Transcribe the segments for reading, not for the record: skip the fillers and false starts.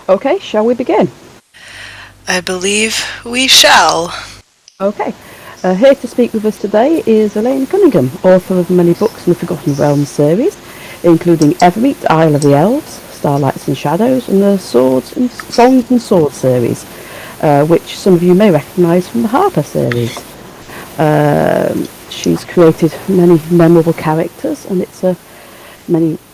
Okay, shall we begin? I believe we shall. Okay. Here to speak with us today is Elaine Cunningham, author of many books in the Forgotten Realms series, including Evermeet, Isle of the Elves, Starlights and Shadows, and the Songs and Swords series, which some of you may recognise from the Harper series. She's created many memorable characters, and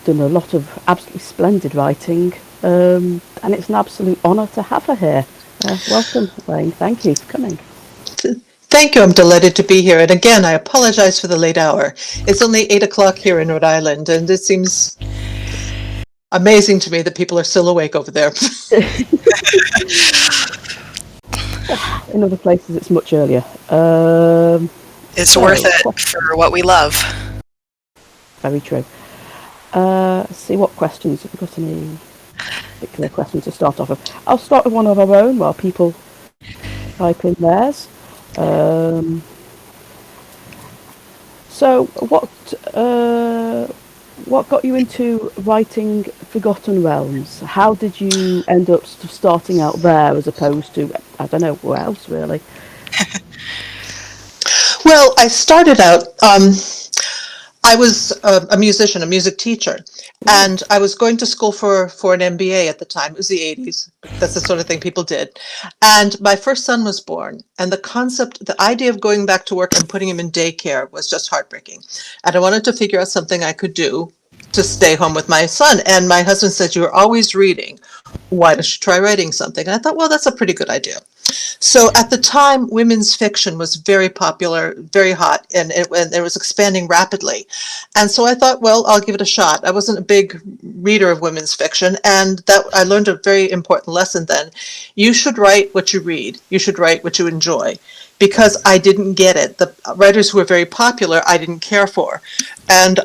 done a lot of absolutely splendid writing, and it's an absolute honour to have her here. Welcome, Elaine. Thank you for coming. Thank you. I'm delighted to be here. And again, I apologize for the late hour. It's only 8 o'clock here in Rhode Island, and it seems amazing to me that people are still awake over there. In other places, it's much earlier. It's worth it for what we love. Very true. Let's see what questions. Have we got any particular questions to start off with? I'll start with one of our own while people type in theirs. So, what got you into writing Forgotten Realms? How did you end up starting out there as opposed to, I don't know, where else really? Well, I started out, I was a musician, a music teacher, and I was going to school for an MBA at the time. It was the 80s. That's the sort of thing people did. And my first son was born, and the idea of going back to work and putting him in daycare was just heartbreaking. And I wanted to figure out something I could do to stay home with my son. And my husband said, "You're always reading. Why don't you try writing something?" And I thought, well, that's a pretty good idea. So at the time, women's fiction was very popular, very hot, and it was expanding rapidly. And so I thought, well, I'll give it a shot. I wasn't a big reader of women's fiction, and that I learned a very important lesson then. You should write what you read. You should write what you enjoy. Because I didn't get it. The writers who were very popular, I didn't care for. And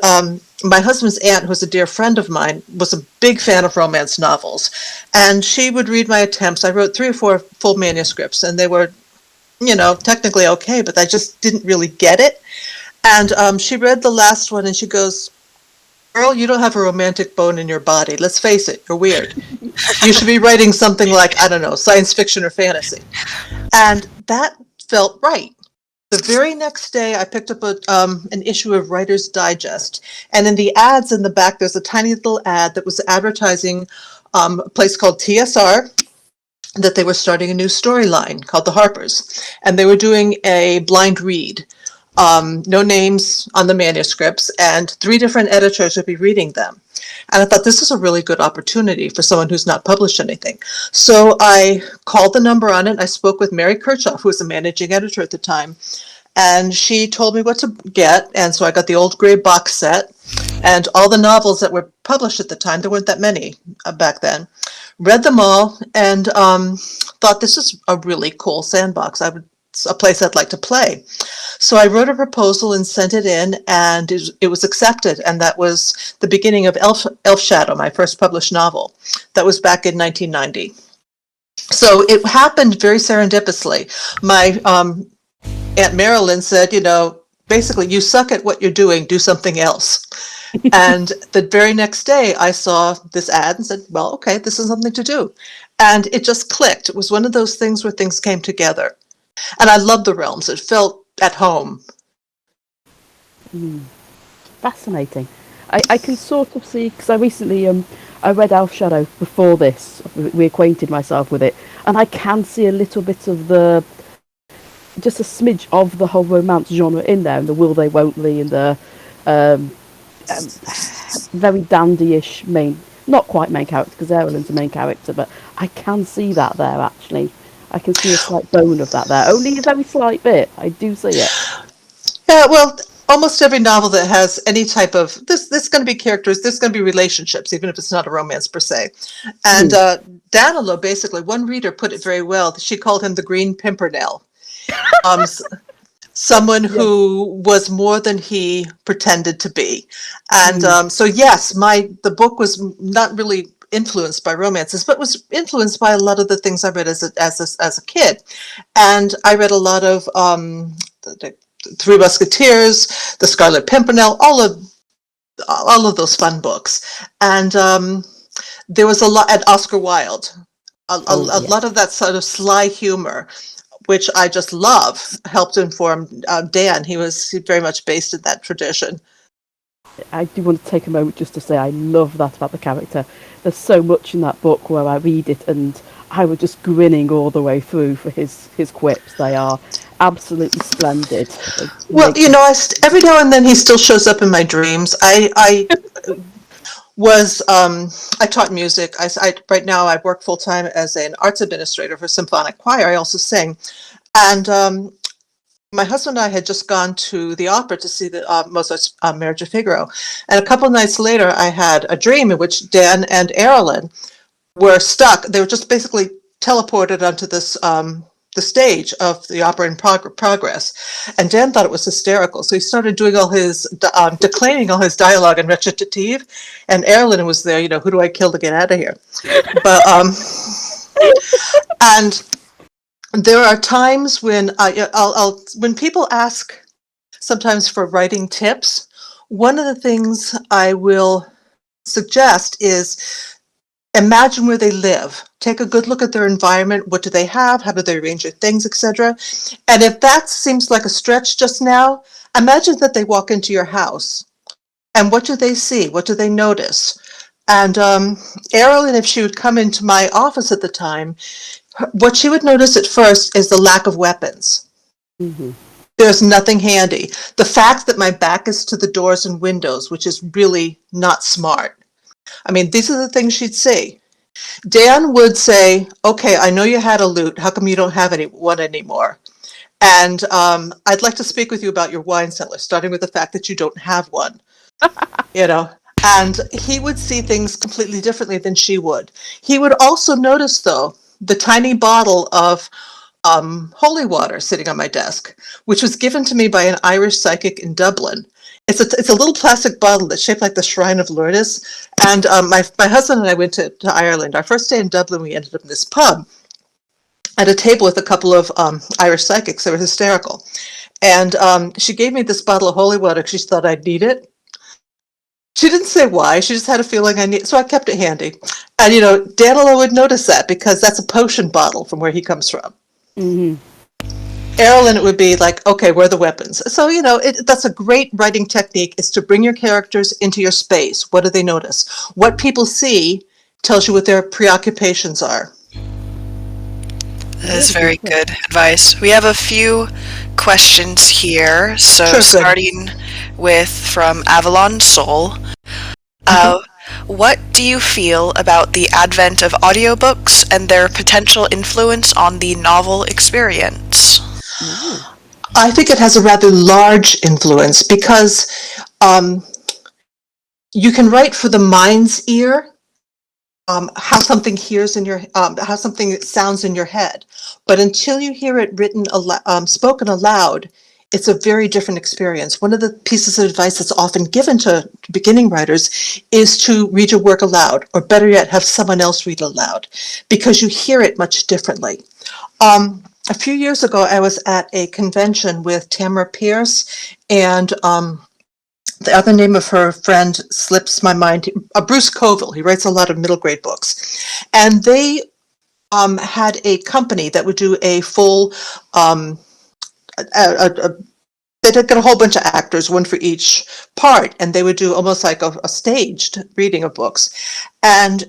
my husband's aunt, who's a dear friend of mine, was a big fan of romance novels. And she would read my attempts. I wrote 3 or 4 full manuscripts, and they were, technically okay, but I just didn't really get it. And she read the last one, and she goes, "Girl, you don't have a romantic bone in your body. Let's face it, you're weird. You should be writing something like, I don't know, science fiction or fantasy." And that felt right. The very next day, I picked up an issue of Writer's Digest, and in the ads in the back, there's a tiny little ad that was advertising a place called TSR, that they were starting a new storyline called The Harpers, and they were doing a blind read. No names on the manuscripts, and 3 different editors would be reading them. And I thought this is a really good opportunity for someone who's not published anything. So I called the number on it. I spoke with Mary Kirchhoff, who was the managing editor at the time, and she told me what to get. And so I got the old gray box set and all the novels that were published at the time. There weren't that many back then. Read them all and thought this is a really cool sandbox. A place I'd like to play. So I wrote a proposal and sent it in, and it was accepted. And that was the beginning of Elf Shadow, my first published novel. That was back in 1990. So it happened very serendipitously. My Aunt Marilyn said, basically, you suck at what you're doing, do something else. And the very next day, I saw this ad and said, well, okay, this is something to do. And it just clicked. It was one of those things where things came together. And I loved the realms. It felt at home. Fascinating. I can sort of see, because I recently I read Elf Shadow before this, reacquainted myself with it, and I can see a little bit of just a smidge of the whole romance genre in there, and the will they, won't they, and the very dandyish not quite main character, because Erlen's a main character, but I can see that there actually. I can see a slight bone of that there. Only a very slight bit. I do see it. Yeah, well, almost every novel that has any type of this going to be characters, there's going to be relationships, even if it's not a romance per se. And Danilo, basically, one reader put it very well. She called him the Green Pimpernel. Someone who was more than he pretended to be. And so, yes, the book was not really influenced by romances, but was influenced by a lot of the things I read as a kid. And I read a lot of the Three Musketeers, The Scarlet Pimpernel, all of those fun books. And there was a lot at Oscar Wilde. Oh, a yeah. lot of that sort of sly humor, which I just love, helped inform Dan. He very much based in that tradition. I do want to take a moment just to say I love that about the character. There's so much in that book where I read it and I was just grinning all the way through for his quips. They are absolutely splendid. They Well, make every now and then he still shows up in my dreams. Was I taught music. Right now I work full time as an arts administrator for symphonic choir. I also sing, and my husband and I had just gone to the opera to see the Mozart's Marriage of Figaro, and a couple of nights later I had a dream in which Dan and Erilyn were stuck. They were just basically teleported onto this the stage of the opera in progress. And Dan thought it was hysterical, so he started doing all his declaiming all his dialogue in recitative. And Erilyn was there. Who do I kill to get out of here? But and there are times when when people ask sometimes for writing tips. One of the things I will suggest is imagine where they live. Take a good look at their environment. What do they have? How do they arrange their things, etc.? And if that seems like a stretch just now, imagine that they walk into your house. And what do they see? What do they notice? And Erilyn, if she would come into my office at the time, what she would notice at first is the lack of weapons. Mhm. There's nothing handy. The fact that my back is to the doors and windows, which is really not smart. I mean, these are the things she'd see. Dan would say, okay, I know you had a lute. How come you don't have one anymore? And I'd like to speak with you about your wine cellar, starting with the fact that you don't have one, you know. And he would see things completely differently than she would. He would also notice, though, the tiny bottle of holy water sitting on my desk, which was given to me by an Irish psychic in Dublin. It's a little plastic bottle that's shaped like the Shrine of Lourdes. And my husband and I went to Ireland. Our first day in Dublin, we ended up in this pub at a table with a couple of Irish psychics. They were hysterical. And she gave me this bottle of holy water because she thought I'd need it. She didn't say why. She just had a feeling I need, so I kept it handy. And Danilo would notice that because that's a potion bottle from where he comes from. Mhm. Erilyn, it would be like, okay, where are the weapons? So, that's a great writing technique, is to bring your characters into your space. What do they notice? What people see tells you what their preoccupations are. That is Really very good. good advice. We have a few questions here. So Sure, good. starting with from Avalon Soul. What do you feel about the advent of audiobooks and their potential influence on the novel experience? Ooh. I think it has a rather large influence because you can write for the mind's ear, how something how something sounds in your head, but until you hear it spoken aloud, it's a very different experience. One of the pieces of advice that's often given to beginning writers is to read your work aloud, or better yet, have someone else read aloud, because you hear it much differently. A few years ago, I was at a convention with Tamara Pierce, and the other name of her friend slips my mind. Bruce Coville. He writes a lot of middle grade books, and they had a company that would do a full. They did get a whole bunch of actors, one for each part, and they would do almost like a staged reading of books. And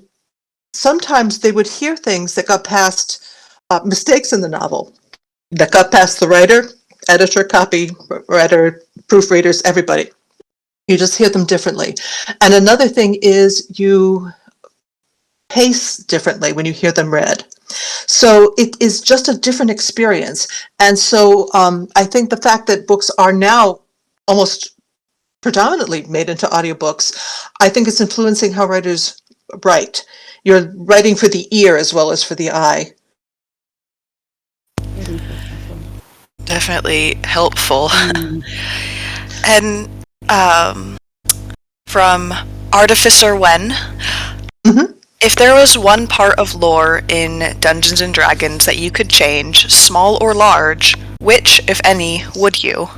sometimes they would hear things that got past mistakes in the novel, that got past the writer, editor, copywriter, proofreaders, everybody. You just hear them differently. And another thing is you pace differently when you hear them read. So it is just a different experience. And so I think the fact that books are now almost predominantly made into audiobooks, I think it's influencing how writers write. You're writing for the ear as well as for the eye. Very interesting. Definitely helpful. Mm. And from Artificer Wen, Mhm. if there was one part of lore in Dungeons and Dragons that you could change, small or large, which, if any, would you?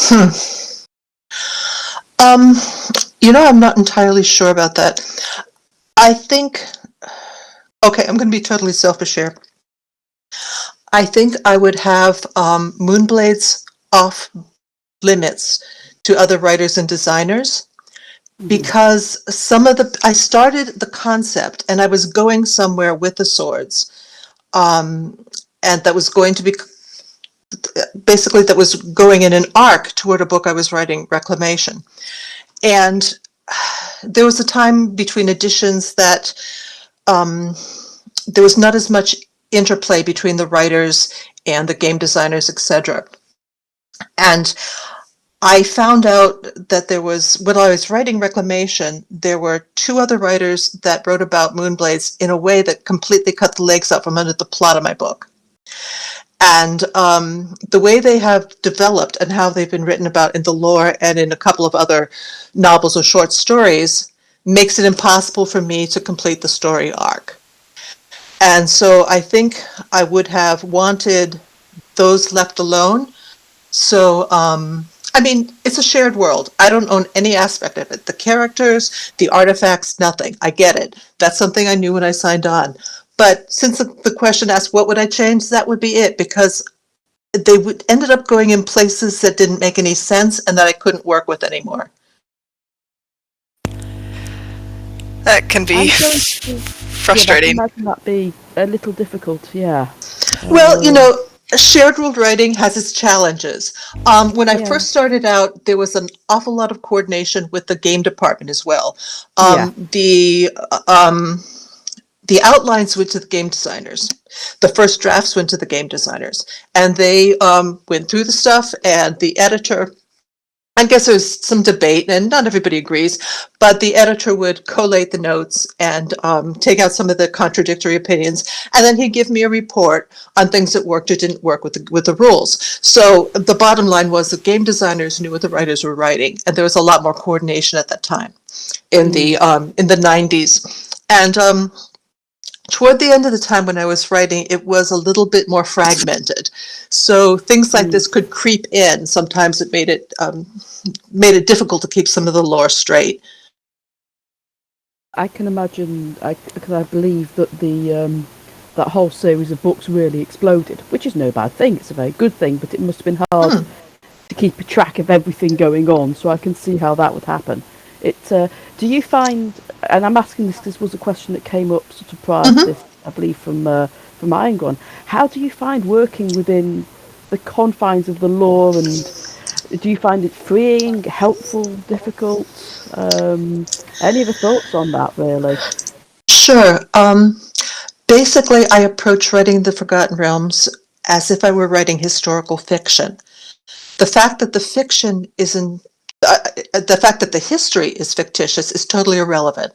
Hmm. I'm not entirely sure about that. I think Okay, I'm going to be totally selfish here. I think I would have Moonblades off limits to other writers and designers Mhm. because I started the concept and I was going somewhere with the swords. And that was going to be basically that was going in an arc toward a book I was writing, Reclamation. And there was a time between editions that there was not as much interplay between the writers and the game designers, etc. And I found out that when I was writing Reclamation, there were two other writers that wrote about Moonblades in a way that completely cut the legs out from under the plot of my book. And the way they have developed and how they've been written about in the lore and in a couple of other novels or short stories makes it impossible for me to complete the story arc. And so I think I would have wanted those left alone. So, I mean, it's a shared world. I don't own any aspect of it. The characters, the artifacts, nothing. I get it. That's something I knew when I signed on. But since the question asked, what would I change? That would be it, because ended up going in places that didn't make any sense and that I couldn't work with anymore. That can be I'm going to, yeah, but I can frustrating. imagine that be a little difficult, yeah. Well, Uh, shared ruled writing has its challenges. When I yeah, first started out, there was an awful lot of coordination with the game department as well. yeah. The outlines went to the game designers. The first drafts went to the game designers, and they went through the stuff. And the editor, I guess there's some debate, and not everybody agrees, but the editor would collate the notes and take out some of the contradictory opinions, and then he'd give me a report on things that worked or didn't work with the rules. So the bottom line was the game designers knew what the writers were writing, and there was a lot more coordination at that time in the 90s. And toward the end of the time when I was writing, it was a little bit more fragmented. So things like Mm. this could creep in. Sometimes it made it difficult to keep some of the lore straight. I can imagine, because I believe that that whole series of books really exploded, which is no bad thing. It's a very good thing, but it must have been hard Hmm. to keep a track of everything going on. So I can see how that would happen. Do you find, and I'm asking this because this was a question that came up sort of prior to Hmm. this, I believe from Iron. How do you find working within the confines of the law, and do you find it freeing, helpful, difficult? Any other thoughts on that, really? Sure. Basically, I approach writing the Forgotten Realms as if I were writing historical fiction. The fact that the fiction isn't, the fact that the history is fictitious is totally irrelevant.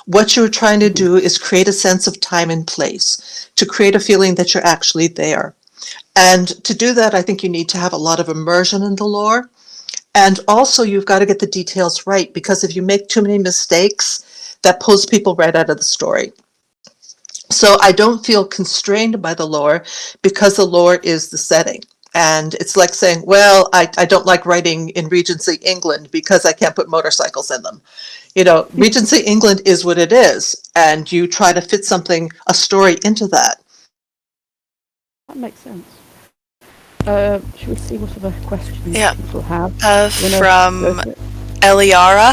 What you're trying to Mhm. do is create a sense of time and place, to create a feeling that you're actually there. And to do that, I think you need to have a lot of immersion in the lore. And also, you've got to get the details right, because if you make too many mistakes, that pulls people right out of the story. So I don't feel constrained by the lore because the lore is the setting. And it's like saying, well, I don't like writing in Regency England because I can't put motorcycles in them. Regency England is what it is, and you try to fit a story into that. That makes sense. Should we see what other questions Yeah. people have? You want to go From for it? Eliara.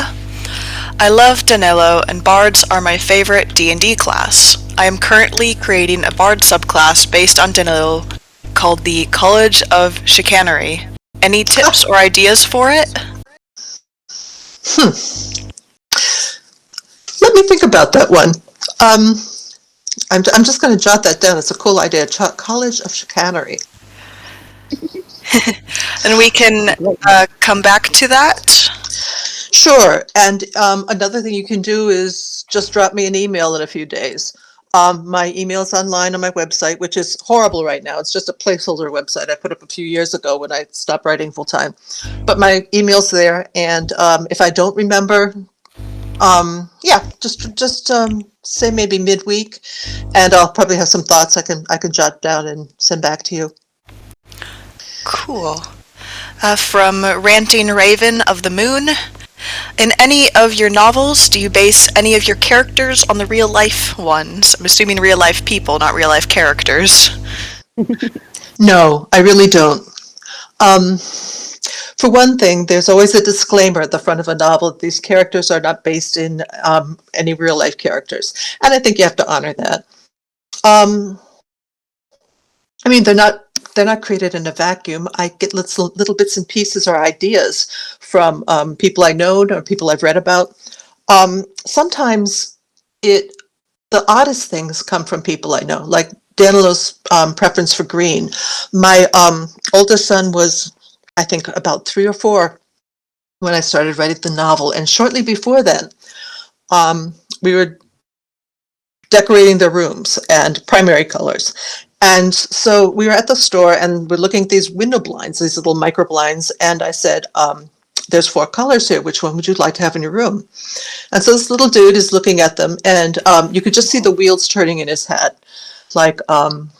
I love Danilo, and bards are my favorite D&D class. I am currently creating a bard subclass based on Danilo called the College of Chicanery. Any tips or ideas for it? Let me think about that one. Um, I'm just going to jot that down. It's a cool idea. College of Chicanery. And we can Great. come back to that. Sure. And another thing you can do is just drop me an email in a few days. My email's online on my website, which is horrible right now. It's just a placeholder website I put up a few years ago when I stopped writing full time. But my email's there, and if I don't remember, yeah, just say maybe midweek, and I'll probably have some thoughts I can jot down and send back to you. Cool. From Ranting Raven of the Moon. In any of your novels, do you base any of your characters on the real life ones? I'm assuming real life people, not real life characters. No, I really don't. Um, for one thing, there's always a disclaimer at the front of a novel that these characters are not based in any real life characters. And I think you have to honor that. Um, I mean, they're not created in a vacuum. I get little bits and pieces or ideas from people I know or people I've read about. Sometimes it the oddest things come from people I know, like Danilo's preference for green. My oldest son was, I think, about 3 or 4 when I started writing the novel, and shortly before then, we were decorating their rooms and primary colors. And so we were at the store and we're looking at these window blinds, these little micro blinds, and I said, there's 4 colors here. Which one would you like to have in your room? And so this little dude is looking at them, and you could just see the wheels turning in his head. Like the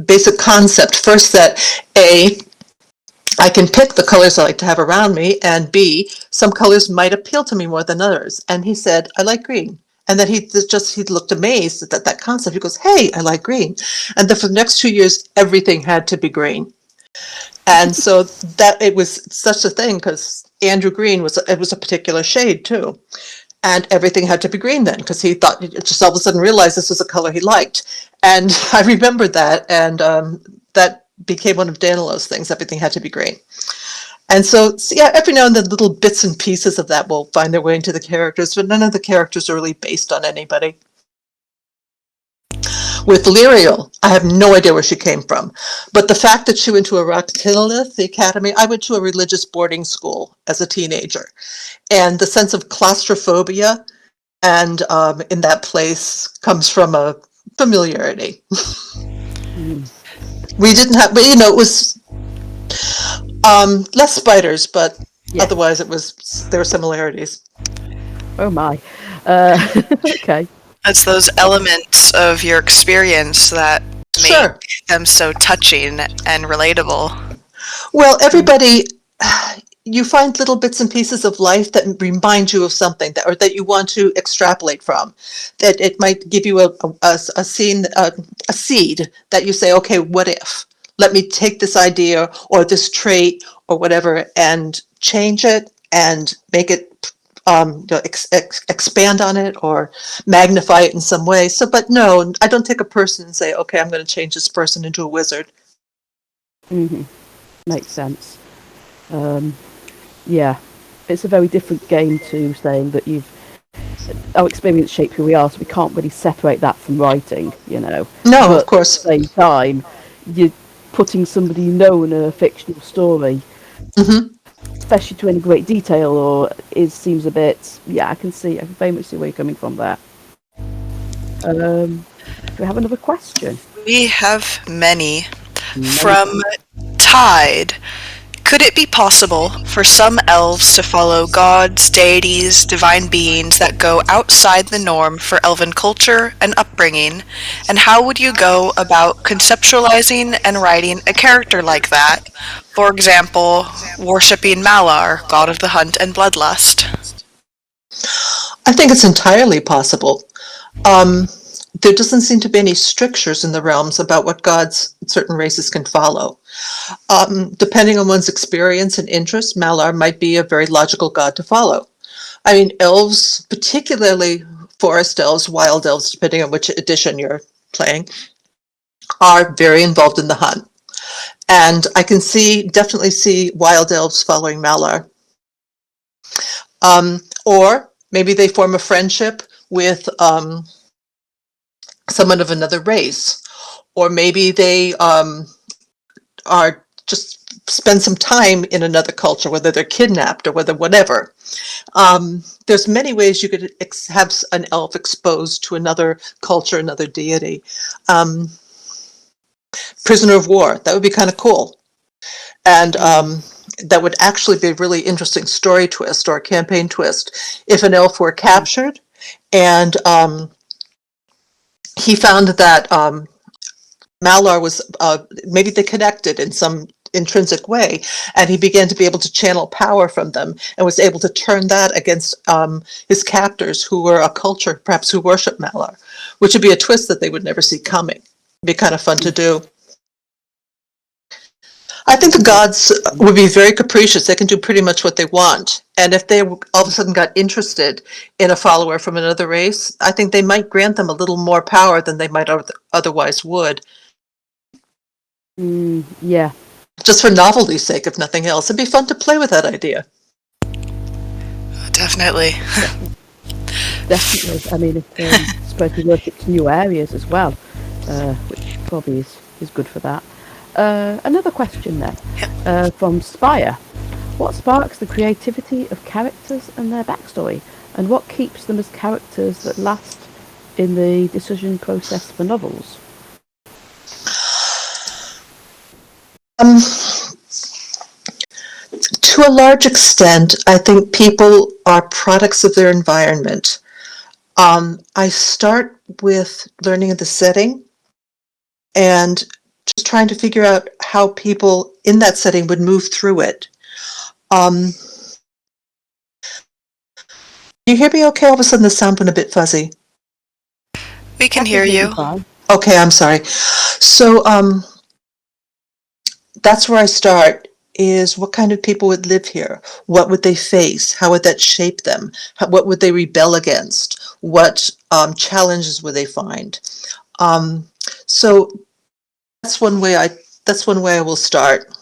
basic concept first, that A, I can pick the colors I like to have around me, and B, some colors might appeal to me more than others. And he said, I like green. And then he looked amazed at that concept. He goes, hey, I like green. And then for the next 2 years, everything had to be green. And so that it was such a thing, because Andrew Green was a particular shade too. And everything had to be green then, because he thought, just all of a sudden realized this was a color he liked. And I remembered that, and that became one of Danilo's things. Everything had to be green. And so yeah, every now and then little bits and pieces of that will find their way into the characters, but none of the characters are really based on anybody. With Lyriel, I have no idea where she came from, but the fact that she went to a Raktilith, the academy, I went to a religious boarding school as a teenager, and the sense of claustrophobia and in that place comes from a familiarity. We didn't have, but it was less spiders, but Yeah. otherwise there were similarities. Oh my. Okay. It's those elements of your experience that make Sure. them so touching and relatable. Well, everybody, you find little bits and pieces of life that remind you of something or that you want to extrapolate from. That it might give you a scene, a seed that you say, okay, what if? Let me take this idea or this trait or whatever and change it and make it expand on it or magnify it in some way. So, but no, I don't take a person and say, okay, I'm going to change this person into a wizard. Makes sense. Yeah, it's a very different game to saying that our experience shapes who we are, so we can't really separate that from writing, No, But of course. at the same time, you're putting somebody you know in a fictional story, especially to any great detail, or it seems a bit. Yeah, I can very much see where you're coming from there. Do we have another question? We have many. From Tide. Could it be possible for some elves to follow gods, deities, divine beings that go outside the norm for elven culture and upbringing? And how would you go about conceptualizing and writing a character like that? For example, worshipping Malar, god of the hunt and bloodlust. I think it's entirely possible. There doesn't seem to be any strictures in the realms about what gods certain races can follow. Depending on one's experience and interest, Malar might be a very logical god to follow. I mean, elves, particularly forest elves, wild elves, depending on which edition you're playing, are very involved in the hunt. And I can definitely see wild elves following Malar. Or maybe they form a friendship with someone of another race, or maybe they are just spend some time in another culture, whether they're kidnapped or whatever. There's many ways you could have an elf exposed to another culture, another deity. Prisoner of war, that would be kind of cool. And that would actually be a really interesting story twist or a campaign twist if an elf were captured and he found that Malar was maybe they connected in some intrinsic way, and he began to be able to channel power from them and was able to turn that against his captors, who were a culture perhaps who worship Malar, which would be a twist that they would never see coming. It'd be kind of fun to do. I think the gods would be very capricious. They can do pretty much what they want. And if they all of a sudden got interested in a follower from another race, I think they might grant them a little more power than they might otherwise would. Yeah. Just for novelty's sake, if nothing else. It'd be fun to play with that idea. Definitely. Definitely. I mean, it's supposed to work to new areas as well, which probably is good for that. Another question then, from Spire. What sparks the creativity of characters and their backstory, and what keeps them as characters that last in the decision process for novels? To a large extent, I think people are products of their environment. I start with learning of the setting and just trying to figure out how people in that setting would move through it. You hear me okay? All of a sudden the sound went a bit fuzzy. We can hear you. Okay, I'm sorry. So that's where I start, is what kind of people would live here? What would they face? How would that shape them? What would they rebel against? What challenges would they find? So that's one way I will start.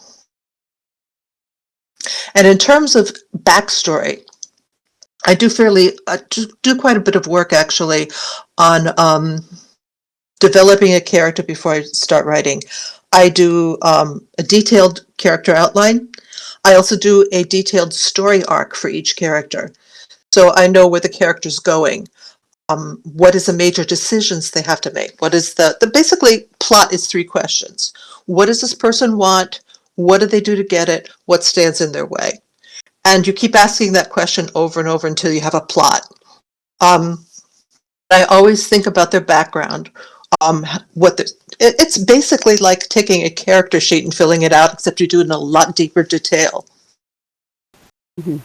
And in terms of backstory, I do quite a bit of work actually on developing a character before I start writing. I do a detailed character outline. I also do a detailed story arc for each character. So I know where the character's going. What is the major decisions they have to make? What is the basically plot is 3 questions. What does this person want? What do they do to get it? What stands in their way? And you keep asking that question over and over until you have a plot. I always think about their background. It's basically like taking a character sheet and filling it out, except you do it in a lot deeper detail. Mm-hmm.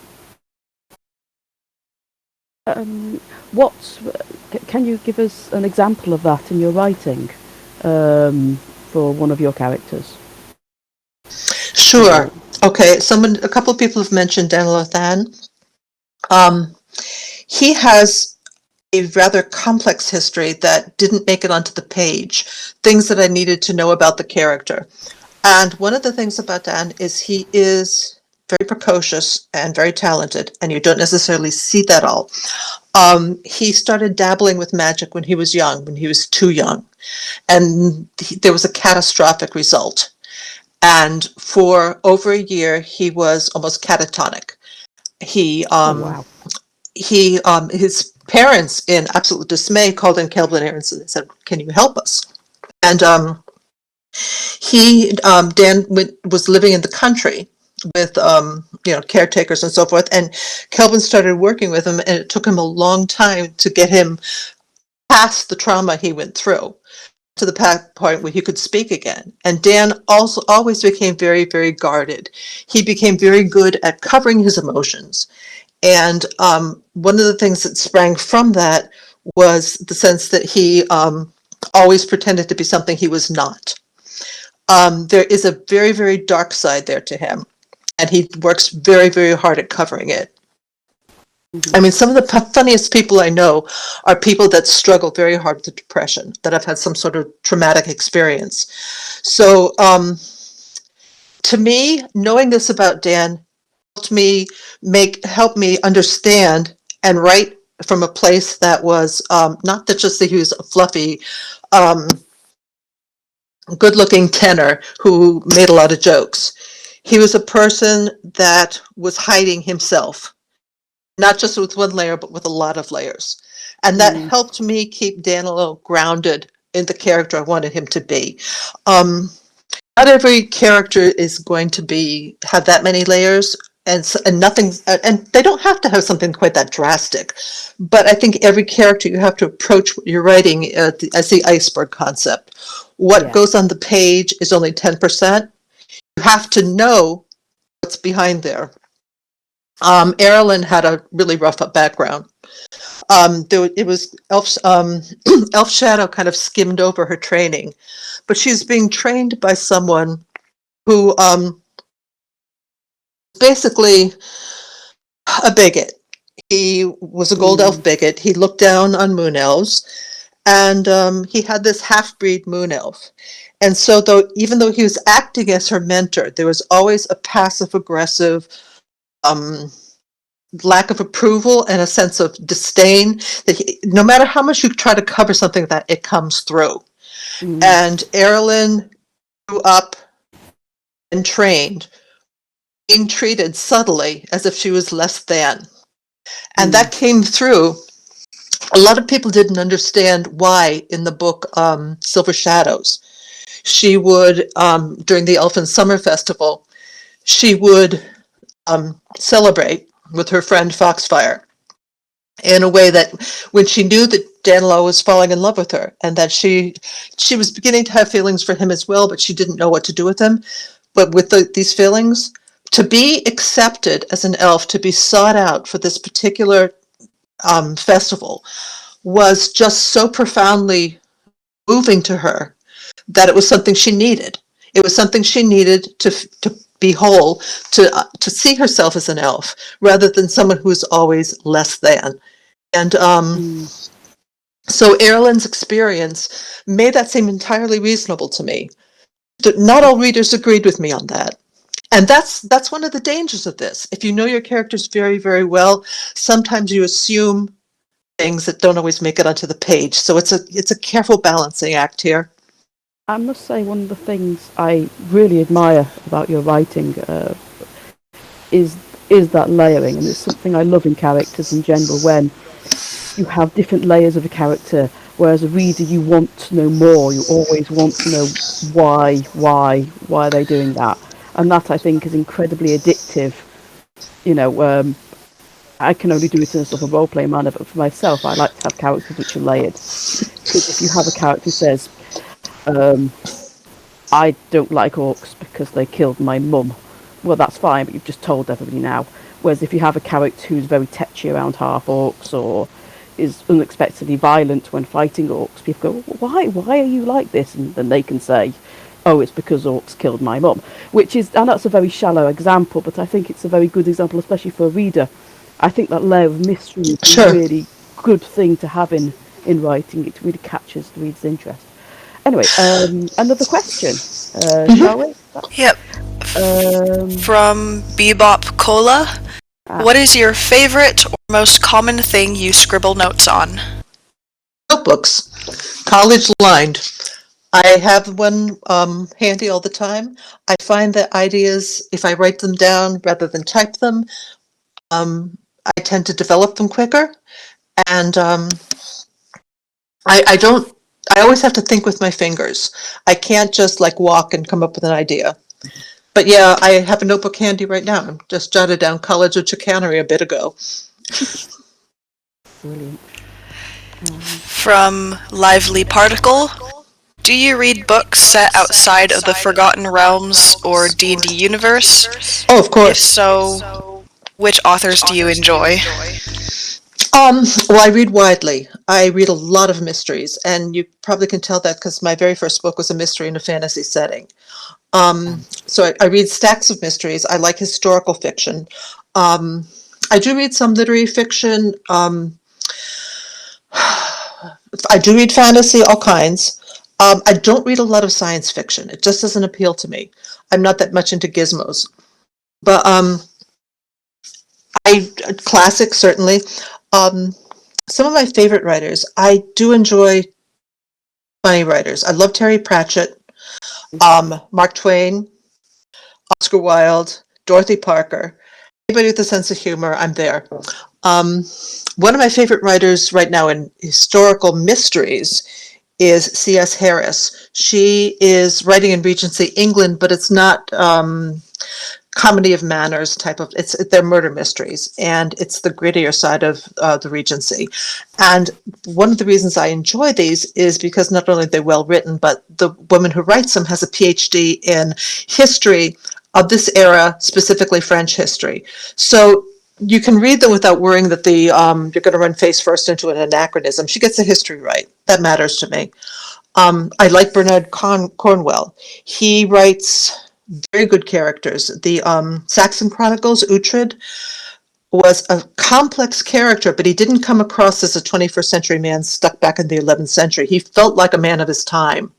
Can you give us an example of that in your writing for one of your characters? Sure. Okay. A couple of people have mentioned Dan Lothan. He has a rather complex history that didn't make it onto the page. Things that I needed to know about the character. And one of the things about Dan is he is very precocious and very talented, and you don't necessarily see that all. He started dabbling with magic when he was young, when he was too young, and there was a catastrophic result. And for over a year, he was almost catatonic. His parents, in absolute dismay, called in Kelvin Aarons and said, "Can you help us?" And Dan was living in the country with caretakers and so forth, and Kelvin started working with him, and it took him a long time to get him past the trauma he went through to the point where he could speak again. And Dan also always became very, very guarded. He became very good at covering his emotions. And one of the things that sprang from that was the sense that he always pretended to be something he was not. There is a very, very dark side there to him, and he works very, very hard at covering it. Mm-hmm. I mean, some of the funniest people I know are people that struggle very hard with depression, that have had some sort of traumatic experience. So to me, knowing this about Dan helped me understand and write from a place that was not that just that he was a fluffy, good-looking tenor who made a lot of jokes. He was a person that was hiding himself, not just with one layer, but with a lot of layers. And that helped me keep Dan a little grounded in the character I wanted him to be. Not every character is going to have that many layers, and nothing, and they don't have to have something quite that drastic. But I think every character you have to approach what you're writing as the iceberg concept. What goes on the page is only 10%. you have to know what's behind there. Erilyn had a really rough background. It was Elf Shadow kind of skimmed over her training, but she's being trained by someone who basically a bigot. He was a gold elf bigot. He looked down on moon elves, and he had this half-breed moon elf. And so, even though he was acting as her mentor, there was always a passive-aggressive lack of approval and a sense of disdain that no matter how much you try to cover something, that it comes through. And Erilyn grew up and trained, being treated subtly as if she was less than. And that came through. A lot of people didn't understand why in the book Silver Shadows. She would, during the Elfin Summer Festival, she would celebrate with her friend Foxfire in a way that when she knew that Danilo was falling in love with her and that she was beginning to have feelings for him as well, but she didn't know what to do with them. But with these feelings, to be accepted as an elf, to be sought out for this particular festival was just so profoundly moving to her that it was something she needed. It was something she needed to be whole, to see herself as an elf rather than someone who is always less than. And so Erilyn's experience made that seem entirely reasonable to me. Not all readers agreed with me on that. And that's one of the dangers of this. If you know your characters very, very well, sometimes you assume things that don't always make it onto the page. So it's a careful balancing act here. I must say one of the things I really admire about your writing is that layering, and it's something I love in characters in general, when you have different layers of a character, whereas a reader, you want to know more. You always want to know why are they doing that, and that I think is incredibly addictive. You know, I can only do it in a sort of role play manner, but for myself, I like to have characters which are layered. Because if you have a character who says, I don't like orcs because they killed my mum, well, that's fine, but you've just told everybody now. Whereas if you have a character who's very tetchy around half orcs or is unexpectedly violent when fighting orcs, people go, why are you like this? And then they can say, oh, it's because orcs killed my mum. And that's a very shallow example, but I think it's a very good example, especially for a reader. I think that layer of mystery is a really good thing to have in writing. It really captures the reader's interest. Anyway, another question, shall we? Yep. From Bebop Cola. What is your favorite or most common thing you scribble notes on? Notebooks, college lined. I have one handy all the time. I find that ideas, if I write them down rather than type them, I tend to develop them quicker. And I always have to think with my fingers. I can't just like walk and come up with an idea. But yeah, I have a notebook handy right now. I just jotted down College of Chicanery a bit ago. Brilliant. From Lively Particle. Do you read books set outside of the Forgotten Realms or D&D universe? Oh, of course. If so, which authors do you enjoy? Well, I read widely. I read a lot of mysteries, and you probably can tell that because my very first book was a mystery in a fantasy setting. So I read stacks of mysteries. I like historical fiction. I do read some literary fiction. I do read fantasy, all kinds. I don't read a lot of science fiction. It just doesn't appeal to me. I'm not that much into gizmos. But classic, certainly. Some of my favorite writers, I do enjoy funny writers. I love Terry Pratchett, Mark Twain, Oscar Wilde, Dorothy Parker. Anybody with a sense of humor, I'm there. One of my favorite writers right now in historical mysteries is C.S. Harris. She is writing in Regency England, but it's not comedy of manners type of, they're murder mysteries, and it's the grittier side of the Regency. And one of the reasons I enjoy these is because not only are they well written, but the woman who writes them has a PhD in history of this era, specifically French history. So you can read them without worrying that you're going to run face first into an anachronism. She gets the history right. That matters to me. I like Bernard Cornwell. He writes very good characters. The Saxon Chronicles, Uhtred, was a complex character, but he didn't come across as a 21st century man stuck back in the 11th century. He felt like a man of his time.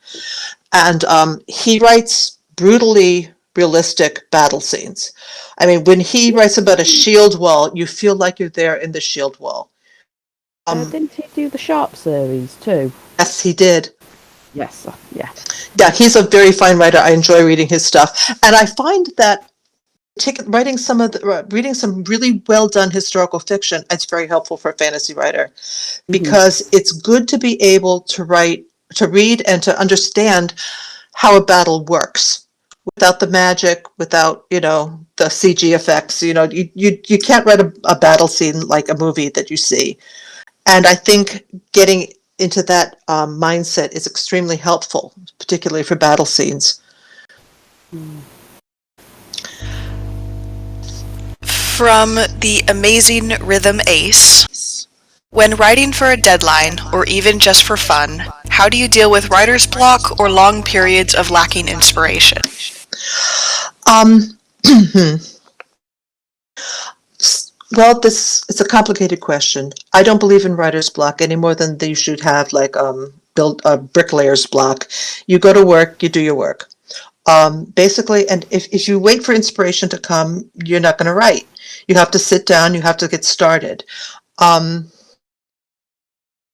And he writes brutally realistic battle scenes. I mean, when he writes about a shield wall, you feel like you're there in the shield wall. Didn't he do the Sharp series too? Yes, he did. Yes, yeah. Yeah, he's a very fine writer. I enjoy reading his stuff. And I find that reading some really well done historical fiction, it's very helpful for a fantasy writer, because it's good to be able to read and to understand how a battle works without the magic, without, the CG effects. You can't write a battle scene like a movie that you see. And I think getting into that mindset is extremely helpful, particularly for battle scenes. From the amazing Rhythm Ace, when writing for a deadline, or even just for fun, how do you deal with writer's block or long periods of lacking inspiration? Well, it's a complicated question. I don't believe in writer's block any more than you should have like build a bricklayer's block. You go to work, you do your work. Basically, and if you wait for inspiration to come, you're not going to write. You have to sit down, you have to get started.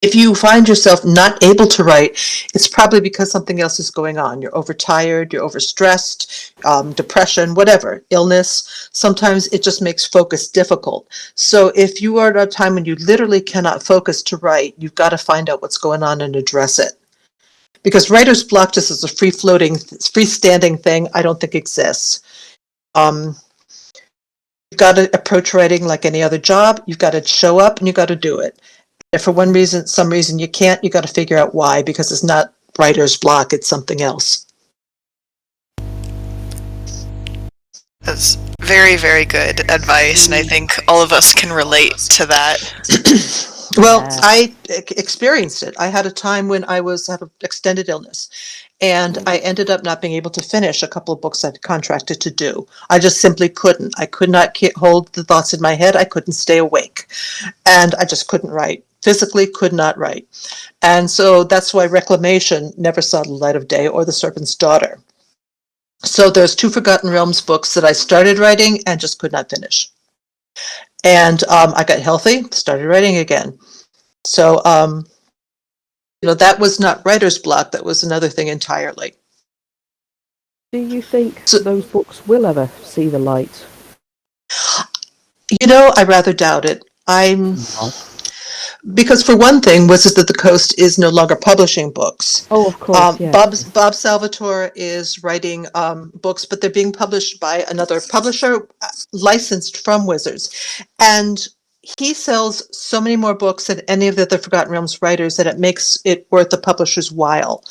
If you find yourself not able to write, it's probably because something else is going on. You're overtired, you're overstressed, depression, whatever, illness. Sometimes it just makes focus difficult. So if you are at a time when you literally cannot focus to write, you've got to find out what's going on and address it. Because writer's block just is a freestanding thing, I don't think exists. You've got to approach writing like any other job. You've got to show up and you've got to do it. If for some reason you can't, you got to figure out why, because it's not writer's block, it's something else. That's very, very good advice, and I think all of us can relate to that. Well, I experienced it. I had a time when I had an extended illness, and I ended up not being able to finish a couple of books I'd contracted to do. I just simply couldn't. I could not hold the thoughts in my head. I couldn't stay awake, and I just couldn't write. Physically could not write. And so that's why Reclamation never saw the light of day, or The Serpent's Daughter. So there's 2 Forgotten Realms books that I started writing and just could not finish. And I got healthy, started writing again. So, that was not writer's block. That was another thing entirely. Do you think those books will ever see the light? I rather doubt it. Because for one thing, Wizards of the Coast is no longer publishing books. Oh, of course, yes. Bob Salvatore is writing books, but they're being published by another publisher licensed from Wizards. And he sells so many more books than any of the other Forgotten Realms writers that it makes it worth the publisher's while.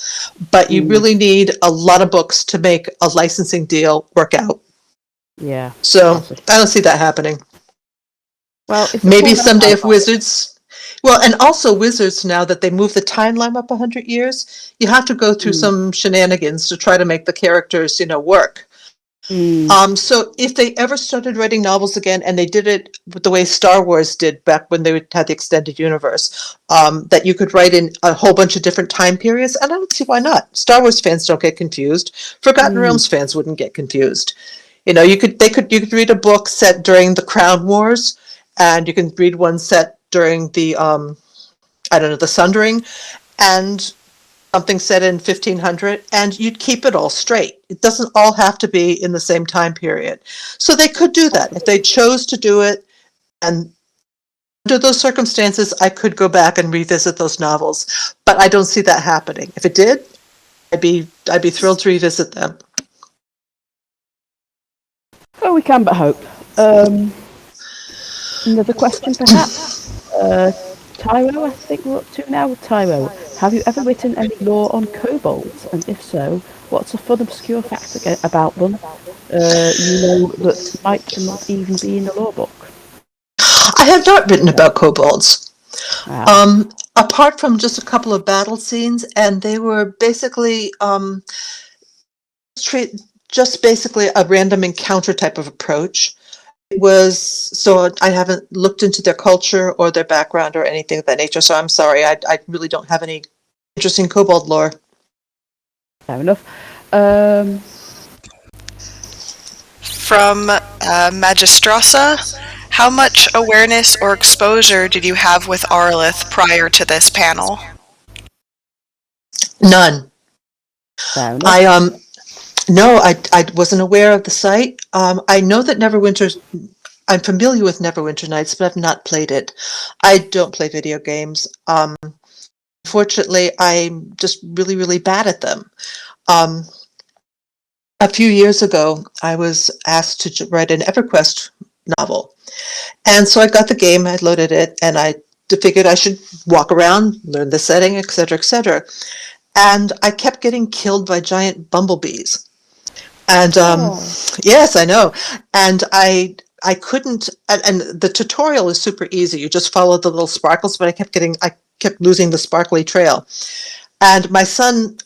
But you really need a lot of books to make a licensing deal work out. Yeah. So I don't see that happening. Well, maybe someday if Wizards... Well, and also Wizards, now that they move the timeline up 100 years, you have to go through some shenanigans to try to make the characters, work. So if they ever started writing novels again, and they did it the way Star Wars did back when they had the extended universe, that you could write in a whole bunch of different time periods, and I don't see why not. Star Wars fans don't get confused. Forgotten Realms fans wouldn't get confused. You could read a book set during the Crown Wars, and you can read one set during the the Sundering, and something set in 1500, and you'd keep it all straight. It doesn't all have to be in the same time period. So they could do that if they chose to do it, and under those circumstances, I could go back and revisit those novels, but I don't see that happening. If it did, I'd be thrilled to revisit them. we can but hope. Another question, perhaps. Tyro, I think we're up to now. Tyro, have you ever written any lore on kobolds? And if so, what's a fun, obscure fact about them that might not even be in the lore book? I have not written about kobolds. Ah, Apart from just a couple of battle scenes, and they were basically just basically a random encounter type of approach. It was so I haven't looked into their culture or their background or anything of that nature. So I'm sorry, I really don't have any interesting kobold lore. fair enough. Um, From Magistrasa, how much awareness or exposure did you have with Arlith prior to this panel? None. fair enough. I no, I wasn't aware of the site. I know that Neverwinter. I'm familiar with Neverwinter Nights, but I've not played it. I don't play video games. Unfortunately, I'm just really, really bad at them. Um, a few years ago, I was asked to write an EverQuest novel. And so I got the game, I loaded it, and I figured I should walk around, learn the setting, etc., etc. And I kept getting killed by giant bumblebees. And Oh, yes, I know. And I couldn't, and the tutorial is super easy. You just follow the little sparkles, but I kept losing the sparkly trail. And my son,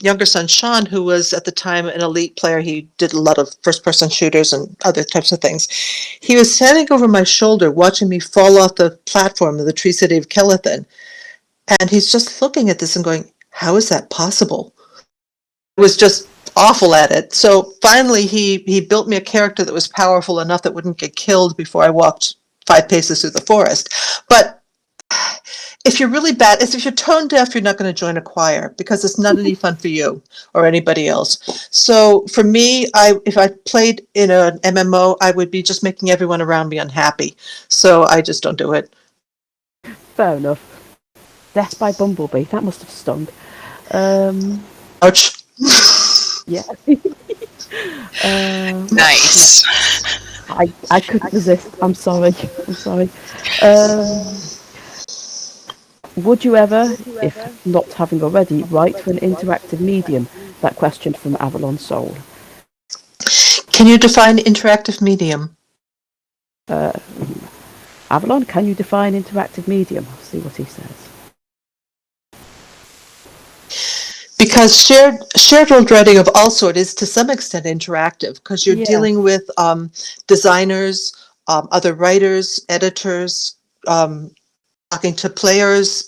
younger son Sean, who was at the time an elite player, he did a lot of first-person shooters and other types of things. He was standing over my shoulder, watching me fall off the platform of the Tree City of Kellethan, and he's just looking at this and going, "How is that possible?" It was just awful at it. So finally, he built me a character that was powerful enough that wouldn't get killed before I walked 5 paces through the forest. But if you're really bad, if you're tone deaf, you're not going to join a choir because it's not any fun for you or anybody else. So for me, if I played in an MMO, I would be just making everyone around me unhappy. So I just don't do it. fair enough. Death by bumblebee. That must have stung. Um, Ouch. yeah. Yeah. Nice. I couldn't resist. I'm sorry. I'm sorry. Um, would you ever, if not having already, write for an interactive medium? That question from Avalon Soul. Can you define interactive medium? Uh, Avalon, can you define interactive medium? I'll see what he says. Because shared world writing of all sort is to some extent interactive because you're Yeah. dealing with designers, other writers, editors, talking to players,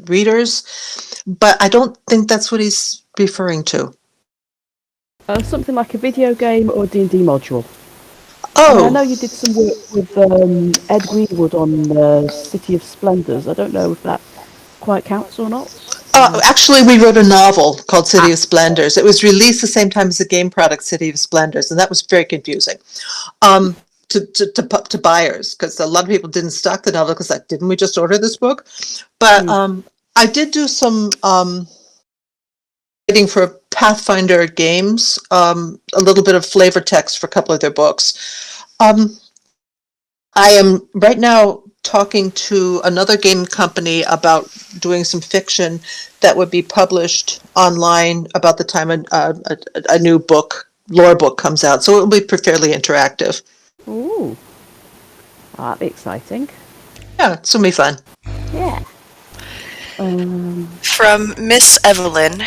readers, but I don't think that's what he's referring to. Something like a video game or D&D module. I mean, I Oh, know you did some work with Ed Greenwood on City of Splendors. I don't know if that quite counts or not. actually, we wrote a novel called City Ah, of Splendors. It was released the same time as the game product City of Splendors, and that was very confusing to buyers because a lot of people didn't stock the novel because like, didn't we just order this book? But hmm. I did do some writing for Pathfinder Games, a little bit of flavor text for a couple of their books. I am right now talking to another game company about doing some fiction that would be published online about the time a new book, lore book, comes out. So it will be fairly interactive. Ooh, that'd be exciting. Yeah, it's going to be fun. Yeah. Um, From Miss Evelyn,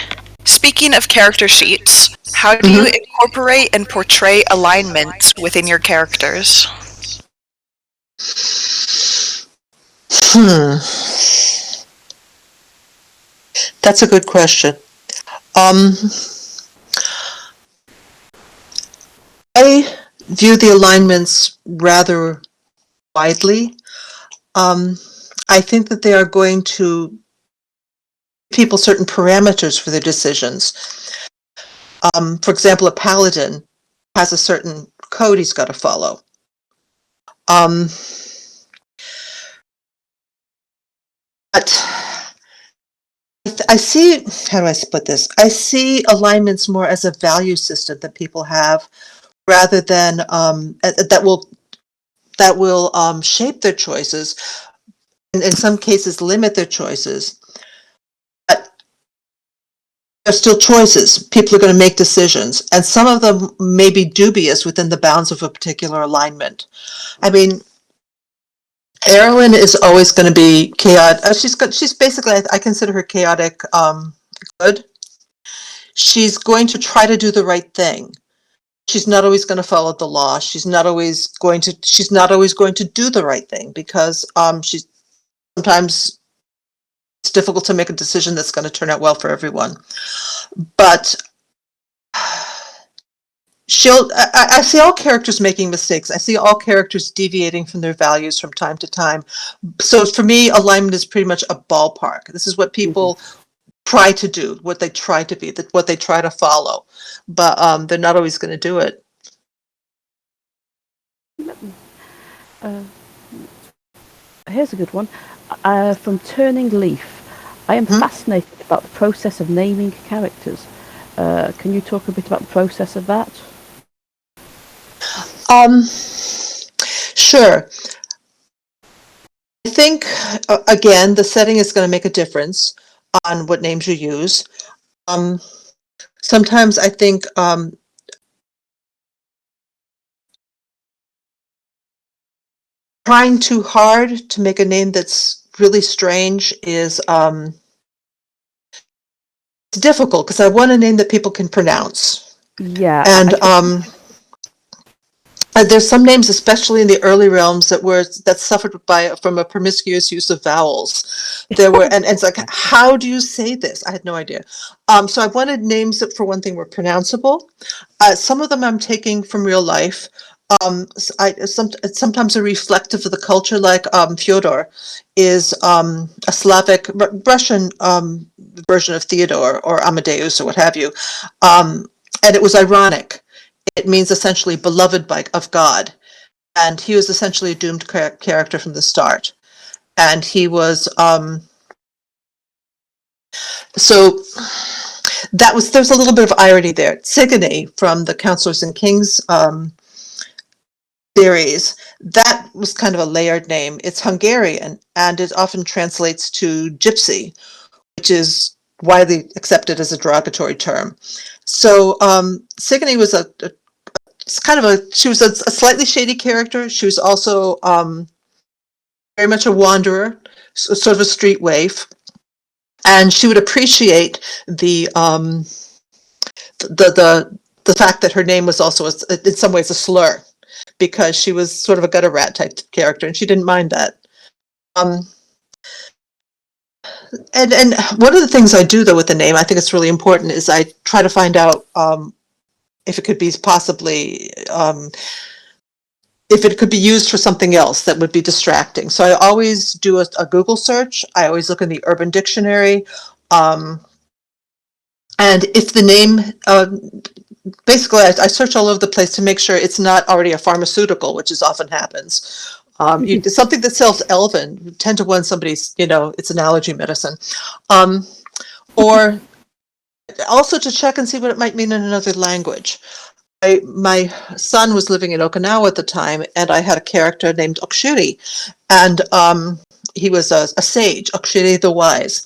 speaking of character sheets, how do you Mhm. incorporate and portray alignments within your characters? Hmm, that's a good question. Um, I view the alignments rather widely. Um, I think that they are going to give people certain parameters for their decisions. For example, a paladin has a certain code he's got to follow. Um, but I see, how do I put this? I see alignments more as a value system that people have rather than that will shape their choices, and in some cases limit their choices. But they're still choices. People are going to make decisions, and some of them may be dubious within the bounds of a particular alignment. I mean, Erin is always going to be chaotic. She's basically, I consider her chaotic good. She's going to try to do the right thing. She's not always going to follow the law. She's not always going to do the right thing, because she's sometimes it's difficult to make a decision that's going to turn out well for everyone. But I see all characters making mistakes. I see all characters deviating from their values from time to time. So for me, alignment is pretty much a ballpark. This is what people try to do, what they try to be, what they try to follow. But they're not always going to do it. Here's a good one. From Turning Leaf. I am fascinated about the process of naming characters. Can you talk a bit about the process of that? Sure. I think, again, the setting is going to make a difference on what names you use. Sometimes I think trying too hard to make a name that's really strange is it's difficult, because I want a name that people can pronounce. Yeah. And there's some names, especially in the early realms, that suffered from a promiscuous use of vowels. And it's like, how do you say this? I had no idea. So I wanted names that, for one thing, were pronounceable. Some of them I'm taking from real life. Sometimes are reflective of the culture, like Fyodor is a Slavic Russian version of Theodore or Amadeus or what have you, and it was ironic. It means essentially beloved of God, and he was essentially a doomed character from the start. And he was so there's a little bit of irony there. Tzigany from the Counselors and Kings series, that was kind of a layered name. It's Hungarian, and it often translates to gypsy, which is widely accepted as a derogatory term. So Tzigany was she was a slightly shady character. She was also very much a wanderer, sort of a street waif, and she would appreciate the fact that her name was also in some ways a slur, because she was sort of a gutter rat type character, and she didn't mind that. And one of the things I do, though, with the name, I think it's really important, is I try to find out if it could be possibly if it could be used for something else that would be distracting. So I always do a Google search. I always look in the Urban Dictionary. And if the name, basically, I search all over the place to make sure it's not already a pharmaceutical, which is often happens. Something that sells Elvin, 10 to 1, somebody's, it's an allergy medicine. Or also to check and see what it might mean in another language. My son was living in Okinawa at the time, and I had a character named Okshiri, and he was a sage, Okshiri the Wise.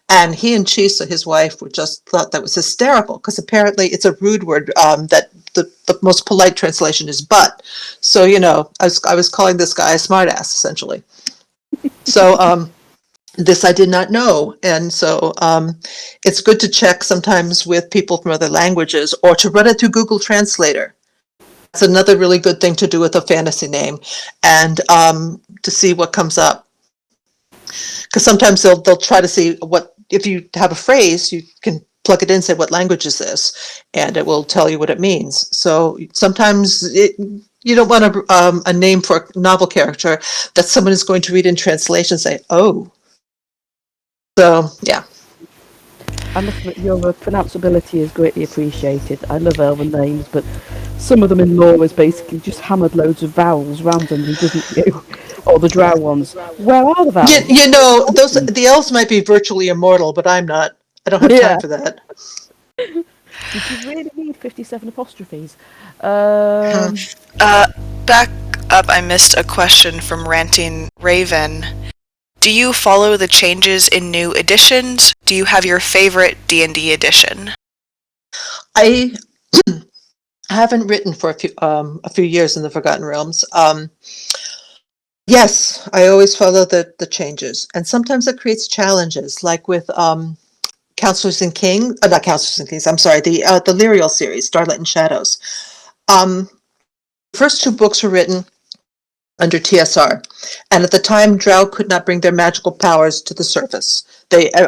And he and Chisa, his wife, just thought that was hysterical, because apparently it's a rude word that the most polite translation is but. So, I was calling this guy a smartass, essentially. So this I did not know. And so it's good to check sometimes with people from other languages, or to run it through Google Translator. That's another really good thing to do with a fantasy name, and to see what comes up. Because sometimes they'll try to see if you have a phrase, you can plug it in, say, what language is this? And it will tell you what it means. So sometimes you don't want a name for a novel character that someone is going to read in translation and say, oh. So, yeah. I must admit, your pronounceability is greatly appreciated. I love Elven names, but some of them in lore is basically just hammered loads of vowels randomly, doesn't you? Or the drow ones. Where are the vowels? The elves might be virtually immortal, but I'm not. I don't have time for that. Did you really need 57 apostrophes? Hmm. Back up, I missed a question from Ranting Raven. Do you follow the changes in new editions? Do you have your favorite D&D edition? I haven't written for a few years in the Forgotten Realms. Yes, I always follow the changes, and sometimes it creates challenges, like with Counselors and Kings, not Counselors and Kings. I'm sorry, the Lyrial series, Starlight and Shadows. Um, the first two books were written under TSR, and at the time, Drow could not bring their magical powers to the surface.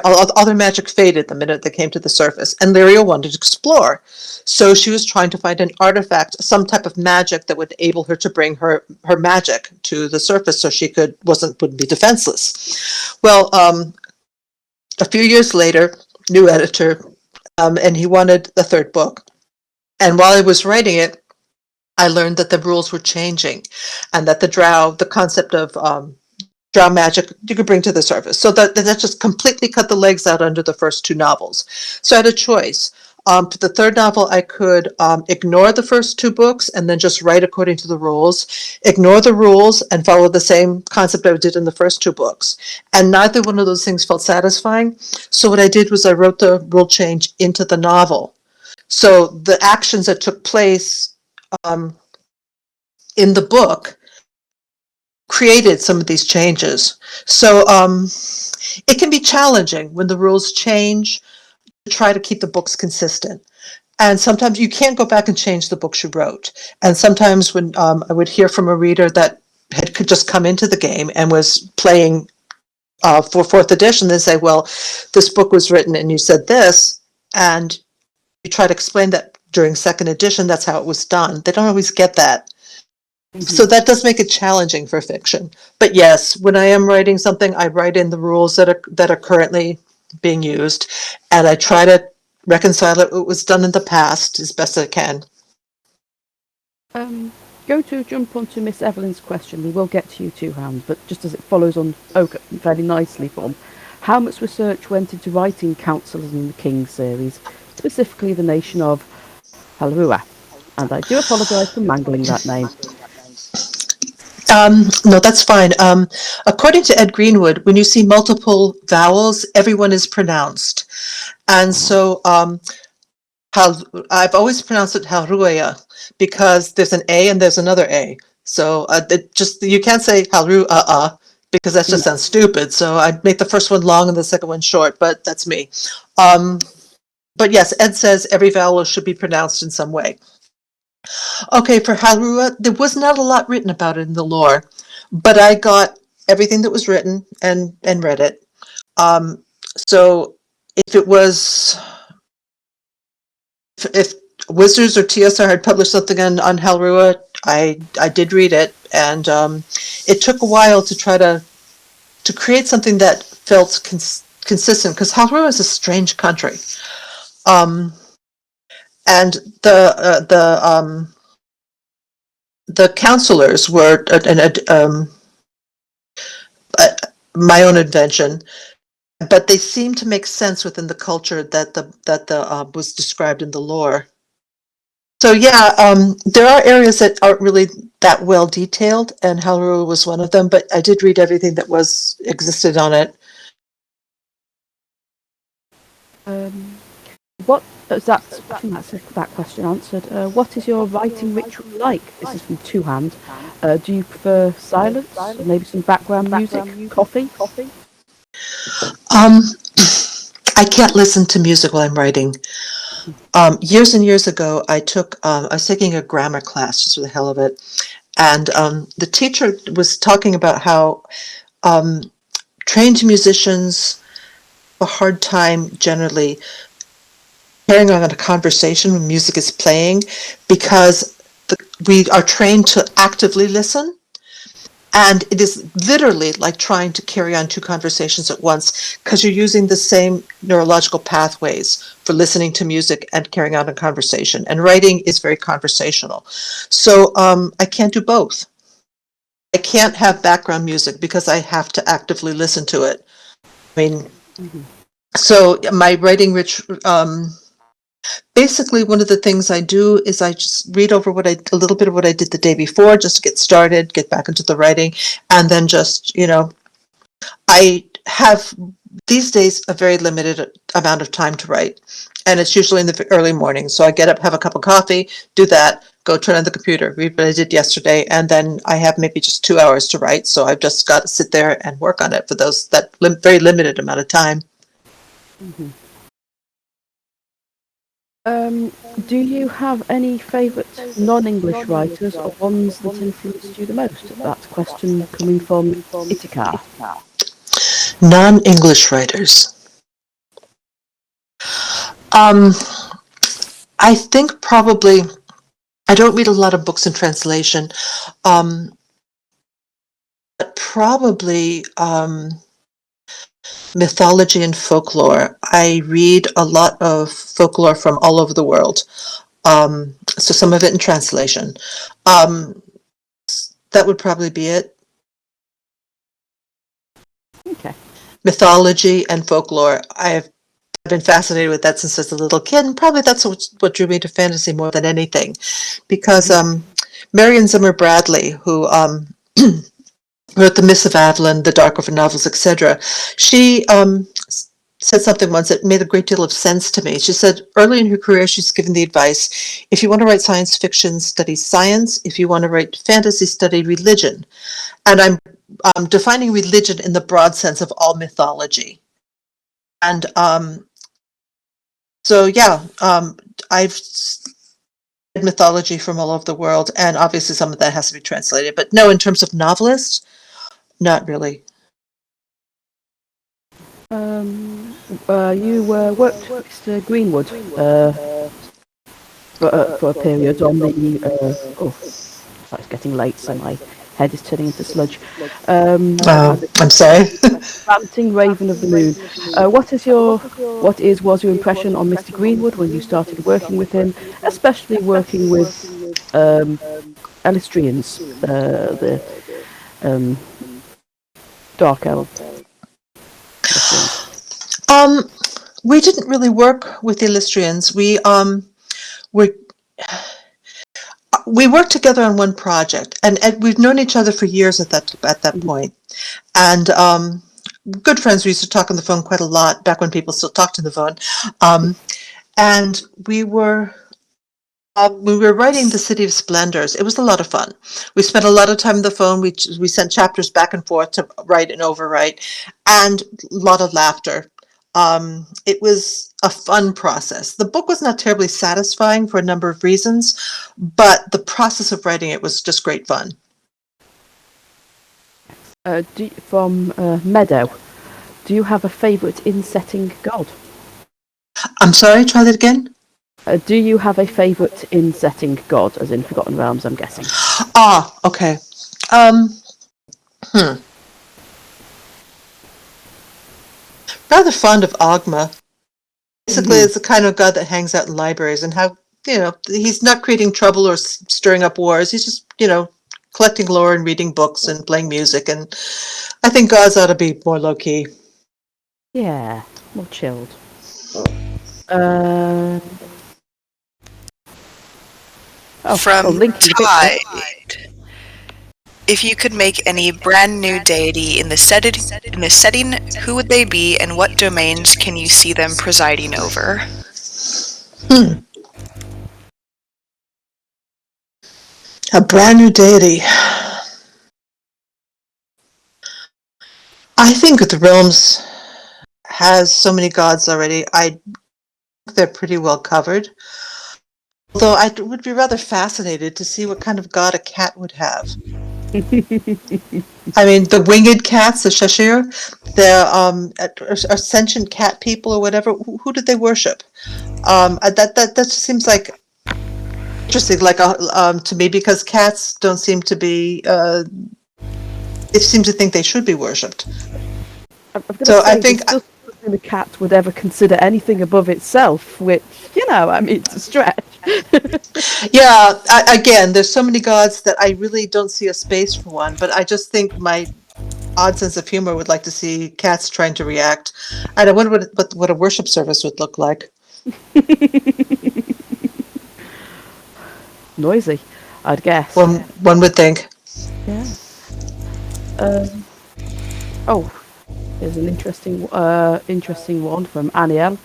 All their magic faded the minute they came to the surface, and Lyria wanted to explore. So she was trying to find an artifact, some type of magic that would enable her to bring her magic to the surface, so she wouldn't be defenseless. Well, a few years later, new editor, and he wanted the third book. And while I was writing it, I learned that the rules were changing, and that the concept of drow magic you could bring to the surface. So that just completely cut the legs out under the first two novels. So I had a choice. For the third novel, I could ignore the first two books and then just write according to the rules, ignore the rules and follow the same concept I did in the first two books. And neither one of those things felt satisfying. So what I did was I wrote the rule change into the novel. So the actions that took place um, in the book created some of these changes. So it can be challenging when the rules change to try to keep the books consistent. And sometimes you can't go back and change the books you wrote. And sometimes when I would hear from a reader that could just come into the game and was playing for fourth edition, they say, well, this book was written and you said this, and you try to explain that during second edition, that's how it was done. They don't always get that. So that does make it challenging for fiction. But yes, when I am writing something, I write in the rules that are currently being used, and I try to reconcile it what was done in the past as best I can. Um, Going to jump onto Miss Evelyn's question. We will get to you too, Hound, but just as it follows on fairly nicely from, how much research went into writing Councillors in the King series, specifically the nation of Halrua? And I do apologise for mangling that name. No, that's fine. According to Ed Greenwood, when you see multiple vowels, everyone is pronounced. And so I've always pronounced it Halruaya because there's an A and there's another A. So you can't say Halru because that just sounds stupid. So I make the first one long and the second one short, but that's me. But yes, Ed says every vowel should be pronounced in some way. Okay, for Halrua, there was not a lot written about it in the lore, but I got everything that was written and read it. Um, so if it was if Wizards or TSR had published something on Halrua, I did read it, and it took a while to try to create something that felt consistent because Halrua is a strange country, um, and the counselors were uh, my own invention, but they seem to make sense within the culture that was described in the lore. So yeah, there are areas that aren't really that well detailed, and Halrua was one of them. But I did read everything that existed on it. What is that? I think that's that question answered. What is your writing ritual like? This is from Two Hand. Do you prefer silence, or maybe some background music, coffee? Um, I can't listen to music while I'm writing. Years and years ago, I was taking a grammar class just for the hell of it, and the teacher was talking about how trained musicians have a hard time generally carrying on a conversation when music is playing because we are trained to actively listen. And it is literally like trying to carry on two conversations at once because you're using the same neurological pathways for listening to music and carrying on a conversation. And writing is very conversational. So I can't do both. I can't have background music because I have to actively listen to it. I mean, so my writing Basically, one of the things I do is I just read over a little bit of what I did the day before, just to get started, get back into the writing, and then just, I have these days a very limited amount of time to write, and it's usually in the early morning. So I get up, have a cup of coffee, do that, go turn on the computer, read what I did yesterday, and then I have maybe just 2 hours to write. So I've just got to sit there and work on it for that very limited amount of time. Mm-hmm. Do you have any favourite non-English writers or ones that influenced you the most? That's a question coming from Itikar. Non-English writers. I think probably I don't read a lot of books in translation, but probably mythology and folklore. I read a lot of folklore from all over the world, so some of it in translation. That would probably be it. Okay. Mythology and folklore. I've been fascinated with that since I was a little kid, and probably that's what drew me to fantasy more than anything, because Marion Zimmer Bradley, who wrote The Mists of Avalon, the Dark River novels, etc., she said something once that made a great deal of sense to me. She said early in her career, she's given the advice, if you want to write science fiction, study science. If you want to write fantasy, study religion. And I'm defining religion in the broad sense of all mythology. And so, yeah, I've read mythology from all over the world, and obviously some of that has to be translated. But no, in terms of novelists, not really. You worked with Mr. Greenwood for a period on the. It's getting late, so my head is turning into sludge. I'm sorry. Ranting Raven of the Moon. Was your impression on Mr. Greenwood when you started working with him, especially working with Elistrians, the Dark Elf? We didn't really work with the Illustrians. We worked together on one project, and we've known each other for years at that point. And good friends. We used to talk on the phone quite a lot back when people still talked on the phone. And we were writing The City of Splendors. It was a lot of fun. We spent a lot of time on the phone. We sent chapters back and forth to write and overwrite, and a lot of laughter. It was a fun process. The book was not terribly satisfying for a number of reasons, but the process of writing it was just great fun. From Meadow, do you have a favourite in-setting god? I'm sorry, try that again? Do you have a favourite in-setting god, as in Forgotten Realms, I'm guessing? Okay. Rather fond of Ogma. Basically, it's the kind of god that hangs out in libraries, and how, he's not creating trouble or stirring up wars. He's just, collecting lore and reading books and playing music. And I think gods ought to be more low-key. Yeah, more chilled. From Tide. If you could make any brand new deity in the setting, who would they be, and what domains can you see them presiding over? A brand new deity. I think the realms has so many gods already. I think they're pretty well covered. Although I would be rather fascinated to see what kind of god a cat would have. I mean, the winged cats, the Cheshire, the sentient cat people or whatever. Who did they worship? That just seems like interesting, like to me, because cats don't seem to be. They seem to think they should be worshipped. So I think the cat would ever consider anything above itself, which, it's a stretch. Yeah, again, there's so many gods that I really don't see a space for one, but I just think my odd sense of humor would like to see cats trying to react. And I wonder what a worship service would look like. noisy, I'd guess. One would think. Yeah. Um, oh, here's an interesting one from Aniel.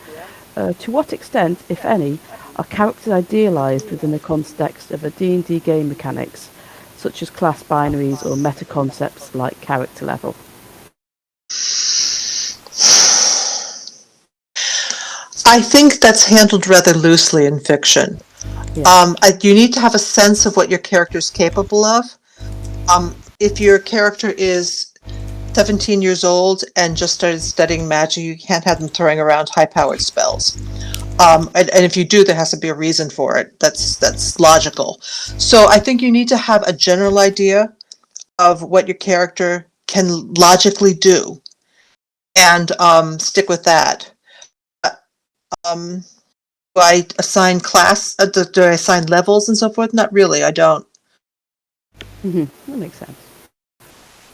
To what extent, if any, are characters idealized within the context of a D&D game mechanics, such as class binaries or meta concepts like character level? I think that's handled rather loosely in fiction. Yeah. You need to have a sense of what your character is capable of. If your character is 17 years old and just started studying magic, you can't have them throwing around high-powered spells. And if you do, there has to be a reason for it. That's logical. So I think you need to have a general idea of what your character can logically do, and stick with that. Um, do I assign class? Do I assign levels and so forth? Not really. I don't. That makes sense.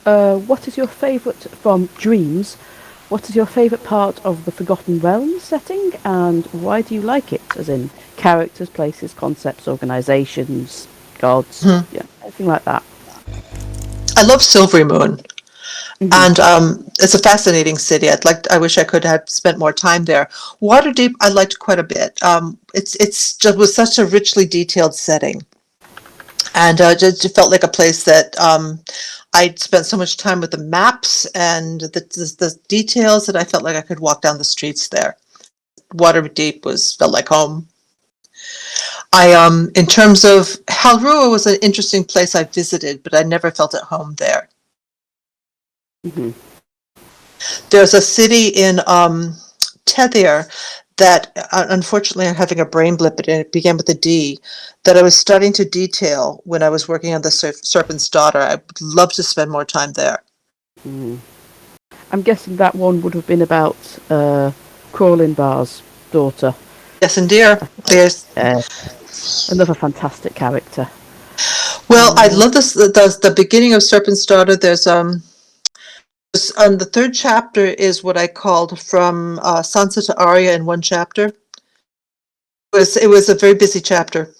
What is your favourite from Dreams? What is your favourite part of the Forgotten Realms setting, and why do you like it? As in characters, places, concepts, organisations, gods, Hmm. yeah, anything like that. I love Silvery Moon, Hmm. and it's a fascinating city. I wish I could have spent more time there. Waterdeep, I liked quite a bit. It's just was such a richly detailed setting, and just it felt like a place that I'd spent so much time with the maps and the details that I felt like I could walk down the streets there. Waterdeep felt like home. In terms of Halrua was an interesting place I visited, but I never felt at home there. Hmm. There's a city in Tethyr that, unfortunately, I'm having a brain blip, and it began with a D, that I was starting to detail when I was working on the Serpent's Daughter. I would love to spend more time there. Mm. I'm guessing that one would have been about Crawling Bar's daughter. Yes, and dear. There's Uh, Another fantastic character. Well, I Uh, love this. The beginning of Serpent's Daughter. The third chapter is what I called from Sansa to Arya in one chapter. It was a very busy chapter,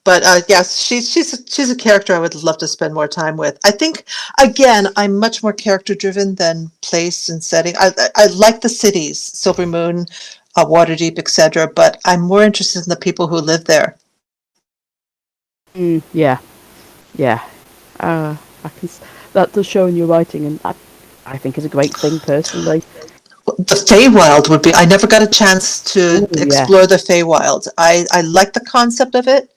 but yes, she's a character I would love to spend more time with. I think again, I'm much more character driven than place and setting. I like the cities, Silver Moon, Waterdeep, etc. But I'm more interested in the people who live there. yeah, yeah. I can. That does show in your writing, and I think is a great thing personally. The Feywild would be. I never got a chance to Oh yeah. explore the Feywild. I like the concept of it.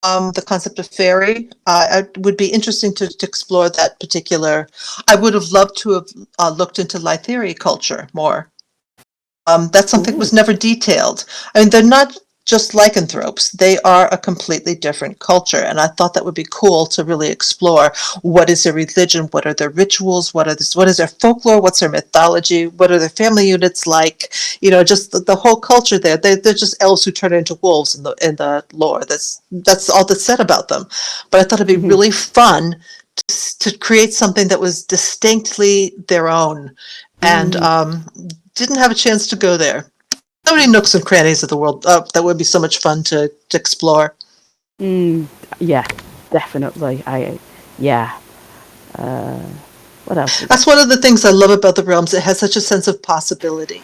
The concept of fairy. It would be interesting to explore that particular. I would have loved to have looked into Lytheria culture more. That's something that Ooh. was never detailed. I mean, they're not just lycanthropes. They are a completely different culture, and I thought that would be cool to really explore. What is their religion? What are their rituals? What is their folklore? What's their mythology? What are their family units like? Just the whole culture there. They're just elves who turn into wolves in the lore. That's all that's said about them. But I thought it'd be Mhm. really fun to create something that was distinctly their own, and Mm, didn't have a chance to go there. So many nooks and crannies of the world that would be so much fun to explore. mm, yeah, definitely. Yeah. Uh, what else we got? That's one of the things I love about the realms. It has such a sense of possibility.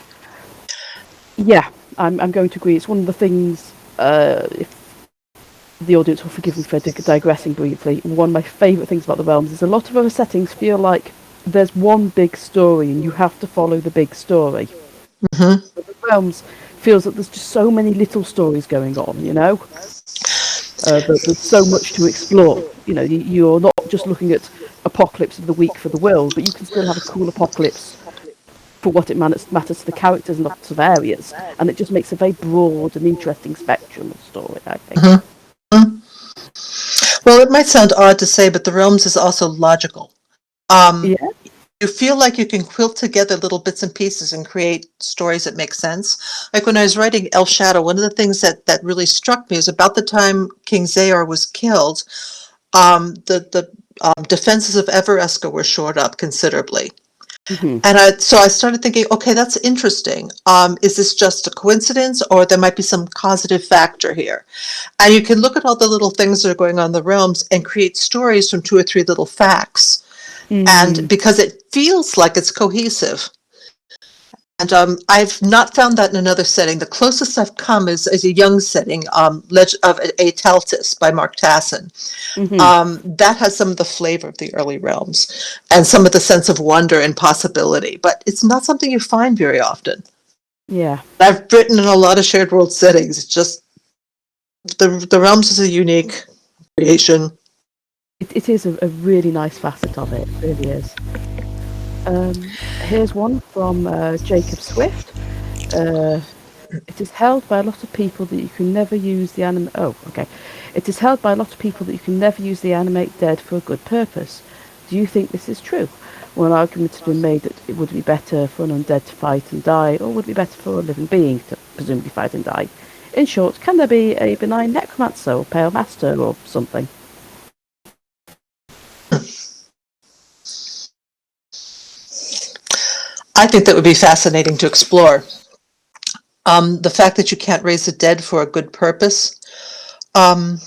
Yeah, I'm going to agree. It's one of the things. If the audience will forgive me for digressing briefly, one of my favourite things about the realms is a lot of other settings feel like there's one big story and you have to follow the big story. Hmm. But the realms feels that there's just so many little stories going on. There's so much to explore. You're not just looking at apocalypse of the week for the world, but you can still have a cool apocalypse for what it matters to the characters in lots of areas, and it just makes a very broad and interesting spectrum of story, I think. Hmm. Well, it might sound odd to say, but the realms is also logical. Um, Yeah. you feel like you can quilt together little bits and pieces and create stories that make sense. Like when I was writing Elf Shadow, one of the things that really struck me is about the time King Zayor was killed, the defenses of Evereska were shored up considerably. Hmm. And so I started thinking, okay, that's interesting. Is this just a coincidence, or there might be some causative factor here? And you can look at all the little things that are going on in the realms and create stories from two or three little facts. And Mm. because it feels like it's cohesive. And I've not found that in another setting. The closest I've come is a young setting, of A Taltis by Mark Tassin. Hmm. That has some of the flavor of the early realms and some of the sense of wonder and possibility, but it's not something you find very often. Yeah. I've written in a lot of shared world settings. It's just the realms is a unique creation. It is a really nice facet of it. It really is. Here's one from Jacob Swift. Uh, it is held by a lot of people that you can never use the anim. Oh, okay. It is held by a lot of people that you can never use the animate dead for a good purpose. Do you think this is true? Well, an argument has been made that it would be better for an undead to fight and die, or would it be better for a living being to presumably fight and die? In short, can there be a benign necromancer or pale master or something? I think that would be fascinating to explore. The fact that you can't raise the dead for a good purpose, um,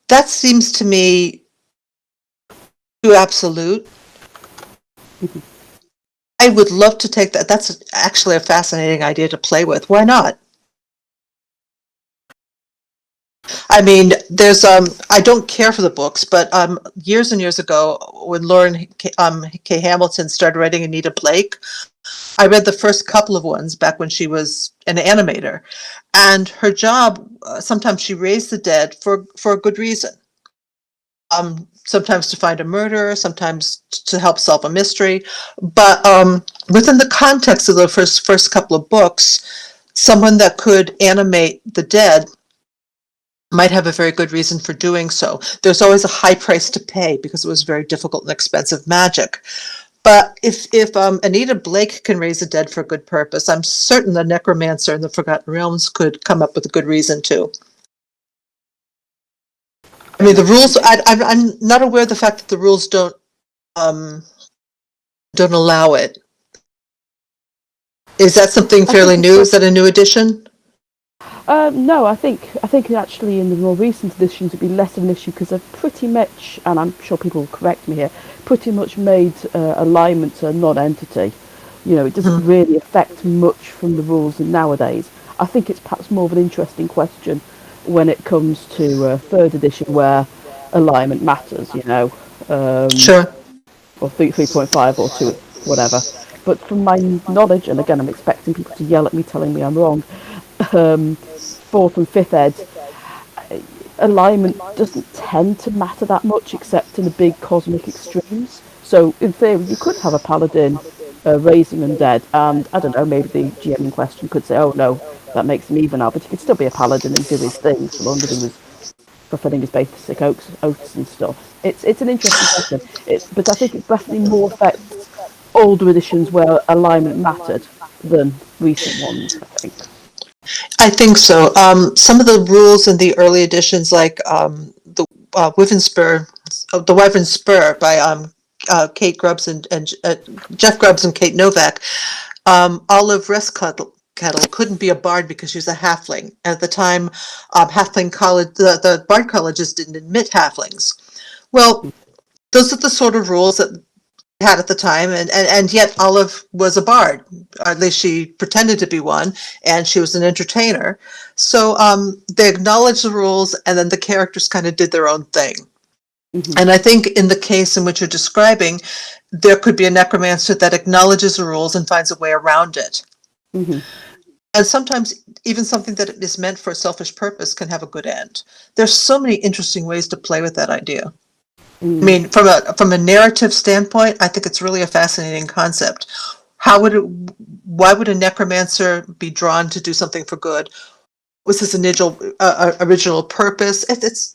that seems to me too absolute. I would love to take that. That's actually a fascinating idea to play with. Why not? I mean, there's I don't care for the books, but years and years ago, when Lauren K. Hamilton started writing Anita Blake, I read the first couple of ones back when she was an animator, and her job, sometimes she raised the dead for a good reason. Sometimes to find a murderer, sometimes to help solve a mystery, but within the context of the first couple of books, someone that could animate the dead might have a very good reason for doing so. There's always a high price to pay because it was very difficult and expensive magic. But if Anita Blake can raise the dead for a good purpose, I'm certain the Necromancer and the Forgotten Realms could come up with a good reason too. I mean, the rules. I'm not aware of the fact that the rules um, don't allow it. Is that something I think fairly new? Is that a new addition? No, I think actually in the more recent editions it'd be less of an issue because they've pretty much, and I'm sure people will correct me here, pretty much made alignment a non-entity. You know, it doesn't Mhm. really affect much from the rules in nowadays. I think it's perhaps more of an interesting question when it comes to third edition where alignment matters. Sure. Or 3.5 or 2, whatever. But from my knowledge, and again, I'm expecting people to yell at me telling me I'm wrong. Fourth and fifth ed, alignment doesn't tend to matter that much except in the big cosmic extremes. So in theory, you could have a paladin raising undead, and I don't know, maybe the GM in question could say, "Oh no, that makes him evil now," but he could still be a paladin and do his thing so long as he was fulfilling his basic oaths and stuff. It's an interesting question, but I think it definitely more affects older editions where alignment mattered than recent ones. I think. I think so. Some of the rules in the early editions, like the the Wyvern Spur by Kate Grubbs and Jeff Grubbs and Kate Novak. Olive Rescuttle couldn't be a bard because she was a halfling. At the time, halfling college, the bard colleges didn't admit halflings. Well, those are the sort of rules that had at the time, and yet Olive was a bard, or at least she pretended to be one, and she was an entertainer. So they acknowledged the rules, and then the characters kind of did their own thing. Hmm. And I think in the case in which you're describing, there could be a necromancer that acknowledges the rules and finds a way around it. Hmm. And sometimes even something that is meant for a selfish purpose can have a good end. There's so many interesting ways to play with that idea. I Mm, mean, from a narrative standpoint, I think it's really a fascinating concept. How would it? Why would a necromancer be drawn to do something for good? Was his original purpose? It's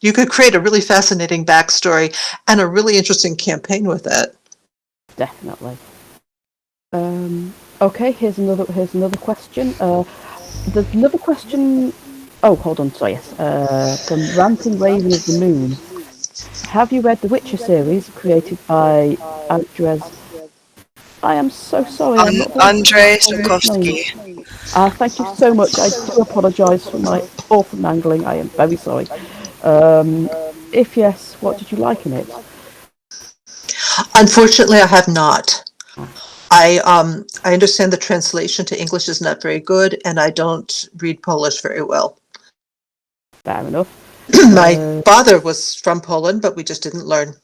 you could create a really fascinating backstory and a really interesting campaign with it. definitely. Okay, here's another question. There's another question. Oh, hold on. Sorry, yes. From Ranting Raven of the Moon. Have you read the Witcher series created by Andrzej? I am so sorry. I'm not very good Andrei at this name. Sapkowski. Thank you so much. I do apologise for my awful mangling. I am very sorry. If yes, what did you like in it? Unfortunately, I have not. I understand the translation to English is not very good, and I don't read Polish very well. Fair enough. My father was from Poland, but we just didn't learn.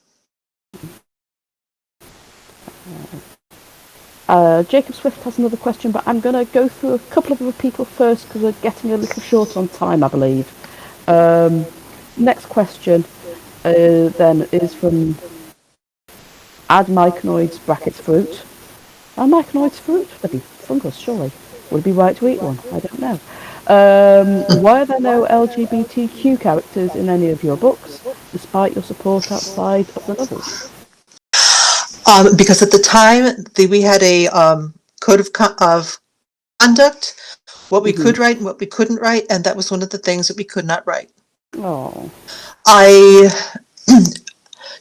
Jacob Swift has another question, but I'm going to go through a couple of other people first because we're getting a little short on time, I believe. Next question then is from Admyconoids brackets fruit. Admyconoids fruit? That'd be fungus, surely. Would it be right to eat one? I don't know. Why are there no LGBTQ characters in any of your books, despite your support outside of the novels? Because at the time we had a code of conduct, what we could write and what we couldn't write, and that was one of the things that we could not write. Oh. I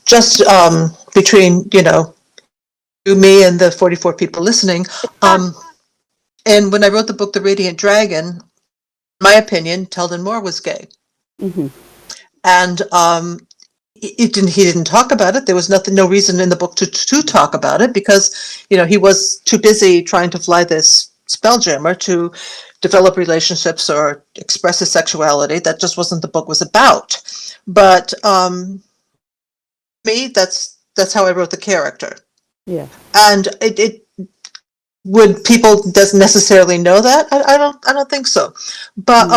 just between you, me, and the 44 people listening, and when I wrote the book The Radiant Dragon, in my opinion, Teldon Moore was gay. And he didn't talk about it. There was no reason in the book to talk about it because he was too busy trying to fly this spelljammer to develop relationships or express his sexuality. That just wasn't the book was about. But me, that's how I wrote the character. Yeah. And it would people doesn't necessarily know that. I don't think so. But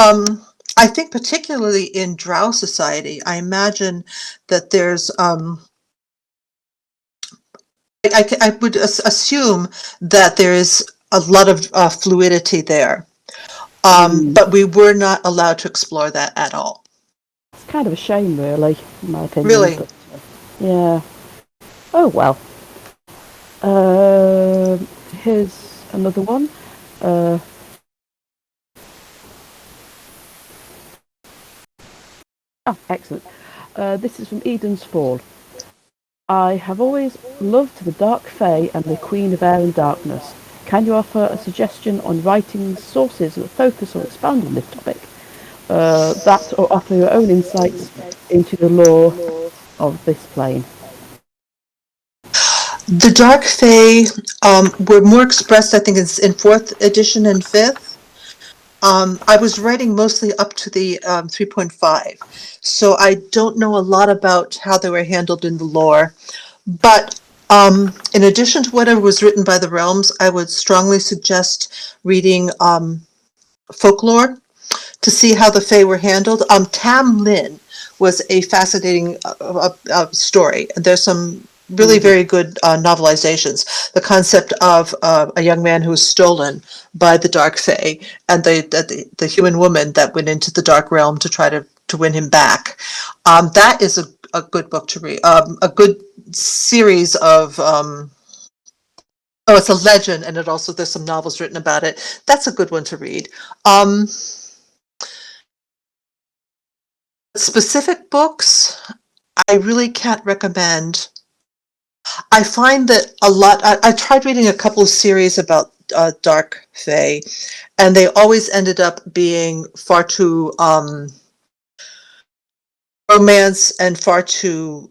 I think particularly in Drow society, I imagine that there's I would assume that there is a lot of fluidity there, but we were not allowed to explore that at all. It's kind of a shame, really, in my opinion. Really? But, yeah. Oh, well. Here's another one. Excellent. This is from Eden's Fall. I have always loved the Dark Fae and the Queen of Air and Darkness. Can you offer a suggestion on writing sources that focus or expand on this topic? That or offer your own insights into the lore of this plane? The Dark Fae were more expressed, I think, in 4th edition and 5th. I was writing mostly up to the 3.5, so I don't know a lot about how they were handled in the lore. But in addition to whatever was written by the Realms, I would strongly suggest reading folklore to see how the Fae were handled. Tam Lin was a fascinating story. There's some really very good novelizations. The concept of a young man who was stolen by the Dark Fae and the human woman that went into the Dark Realm to try to win him back. That is a good book to read. A good series of it's a legend, and there's some novels written about it. That's a good one to read. Specific books, I really can't recommend. I find that a lot. I tried reading a couple of series about Dark Fae, and they always ended up being far too romance and far too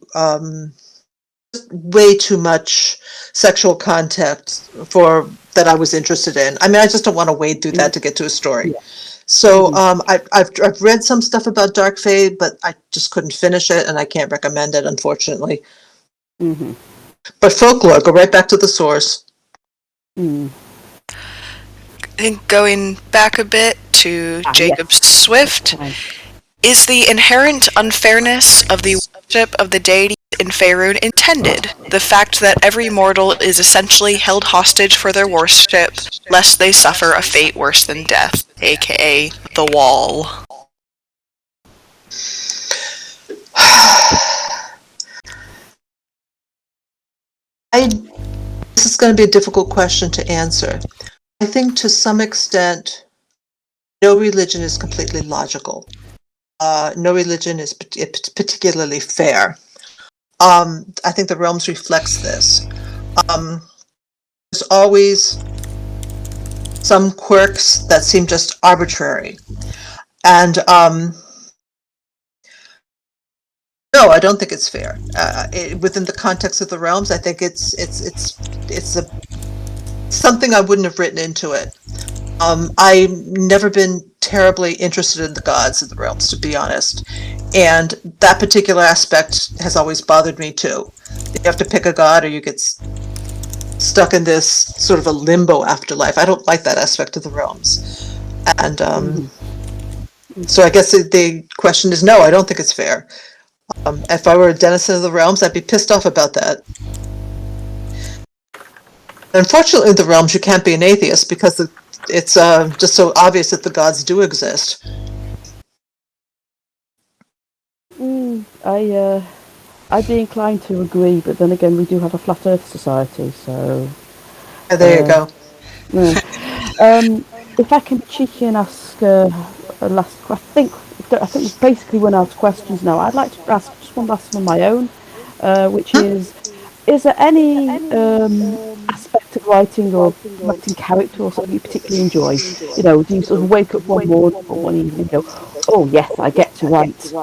way too much sexual contact for that I was interested in. I mean, I just don't want to wade through that to get to a story. So I've read some stuff about Dark Fae, but I just couldn't finish it, and I can't recommend it, unfortunately. But folklore, go right back to the source. I think going back a bit to Jacob Swift, is the inherent unfairness of the worship of the deities in Faerun intended? The fact that every mortal is essentially held hostage for their worship, lest they suffer a fate worse than death, aka the Wall. This is going to be a difficult question to answer. I think to some extent, no religion is completely logical. No religion is particularly fair. I think the Realms reflects this. There's always some quirks that seem just arbitrary. And no, I don't think it's fair. Within the context of the realms, I think it's a something I wouldn't have written into it. I've never been terribly interested in the gods of the realms, to be honest, and that particular aspect has always bothered me too. You have to pick a god, or you get stuck in this sort of a limbo afterlife. I don't like that aspect of the realms, and so I guess the question is no. I don't think it's fair. If I were a denizen of the realms, I'd be pissed off about that. Unfortunately, in the realms, you can't be an atheist because it's just so obvious that the gods do exist. I'd be inclined to agree, but then again, we do have a flat Earth society, so. There you go. If I can be cheeky and ask a last question, I think we've basically run out of questions now. I'd like to ask just one last one of my own, which is there any aspect of writing or writing character or something you particularly enjoy? You know, do you sort of wake up one morning or one evening and go, oh yes, I get to write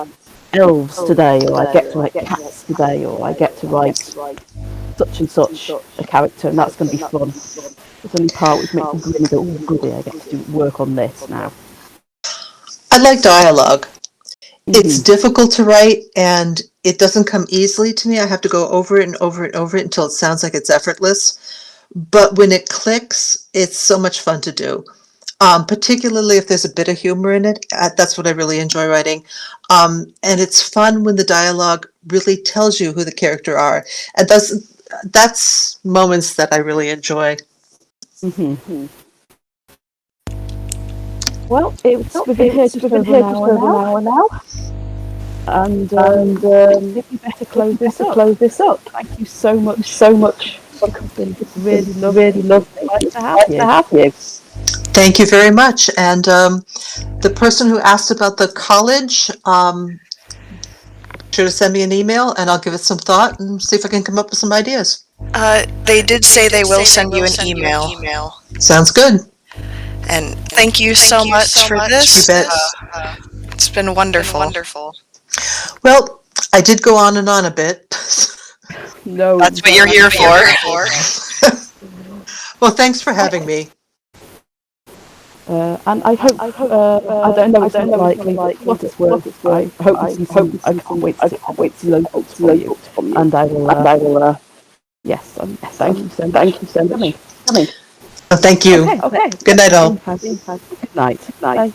elves today, or I get to write cats today, or I get to write such and such a character, and that's going to be fun. There's only part which makes you grin and go, oh goody, I get to do work on this now. I like dialogue. It's difficult to write, and it doesn't come easily to me. I have to go over it and over it and over it until it sounds like it's effortless. But when it clicks, it's so much fun to do. Particularly if there's a bit of humor in it. That's what I really enjoy writing. And it's fun when the dialogue really tells you who the character are. And that's moments that I really enjoy. Well, we've been here just over an hour now. And I think we better close this up. Thank you so much. It's been really lovely to have you. Thank you very much. And the person who asked about the college, sure to send me an email, and I'll give it some thought and see if I can come up with some ideas. They did say they will send you an email. Sounds good. And thank you so much for this. You bet. It's been wonderful. Well, I did go on and on a bit. No, That's what you're here for. Well, thanks for having me. And I hope, I don't know, it's not likely, but what it's worth, I hope to see some, I can't wait to see those books from you. And I will, yes, thank you so much for coming. Oh, thank you. Okay. Good night, all. Good night. Bye.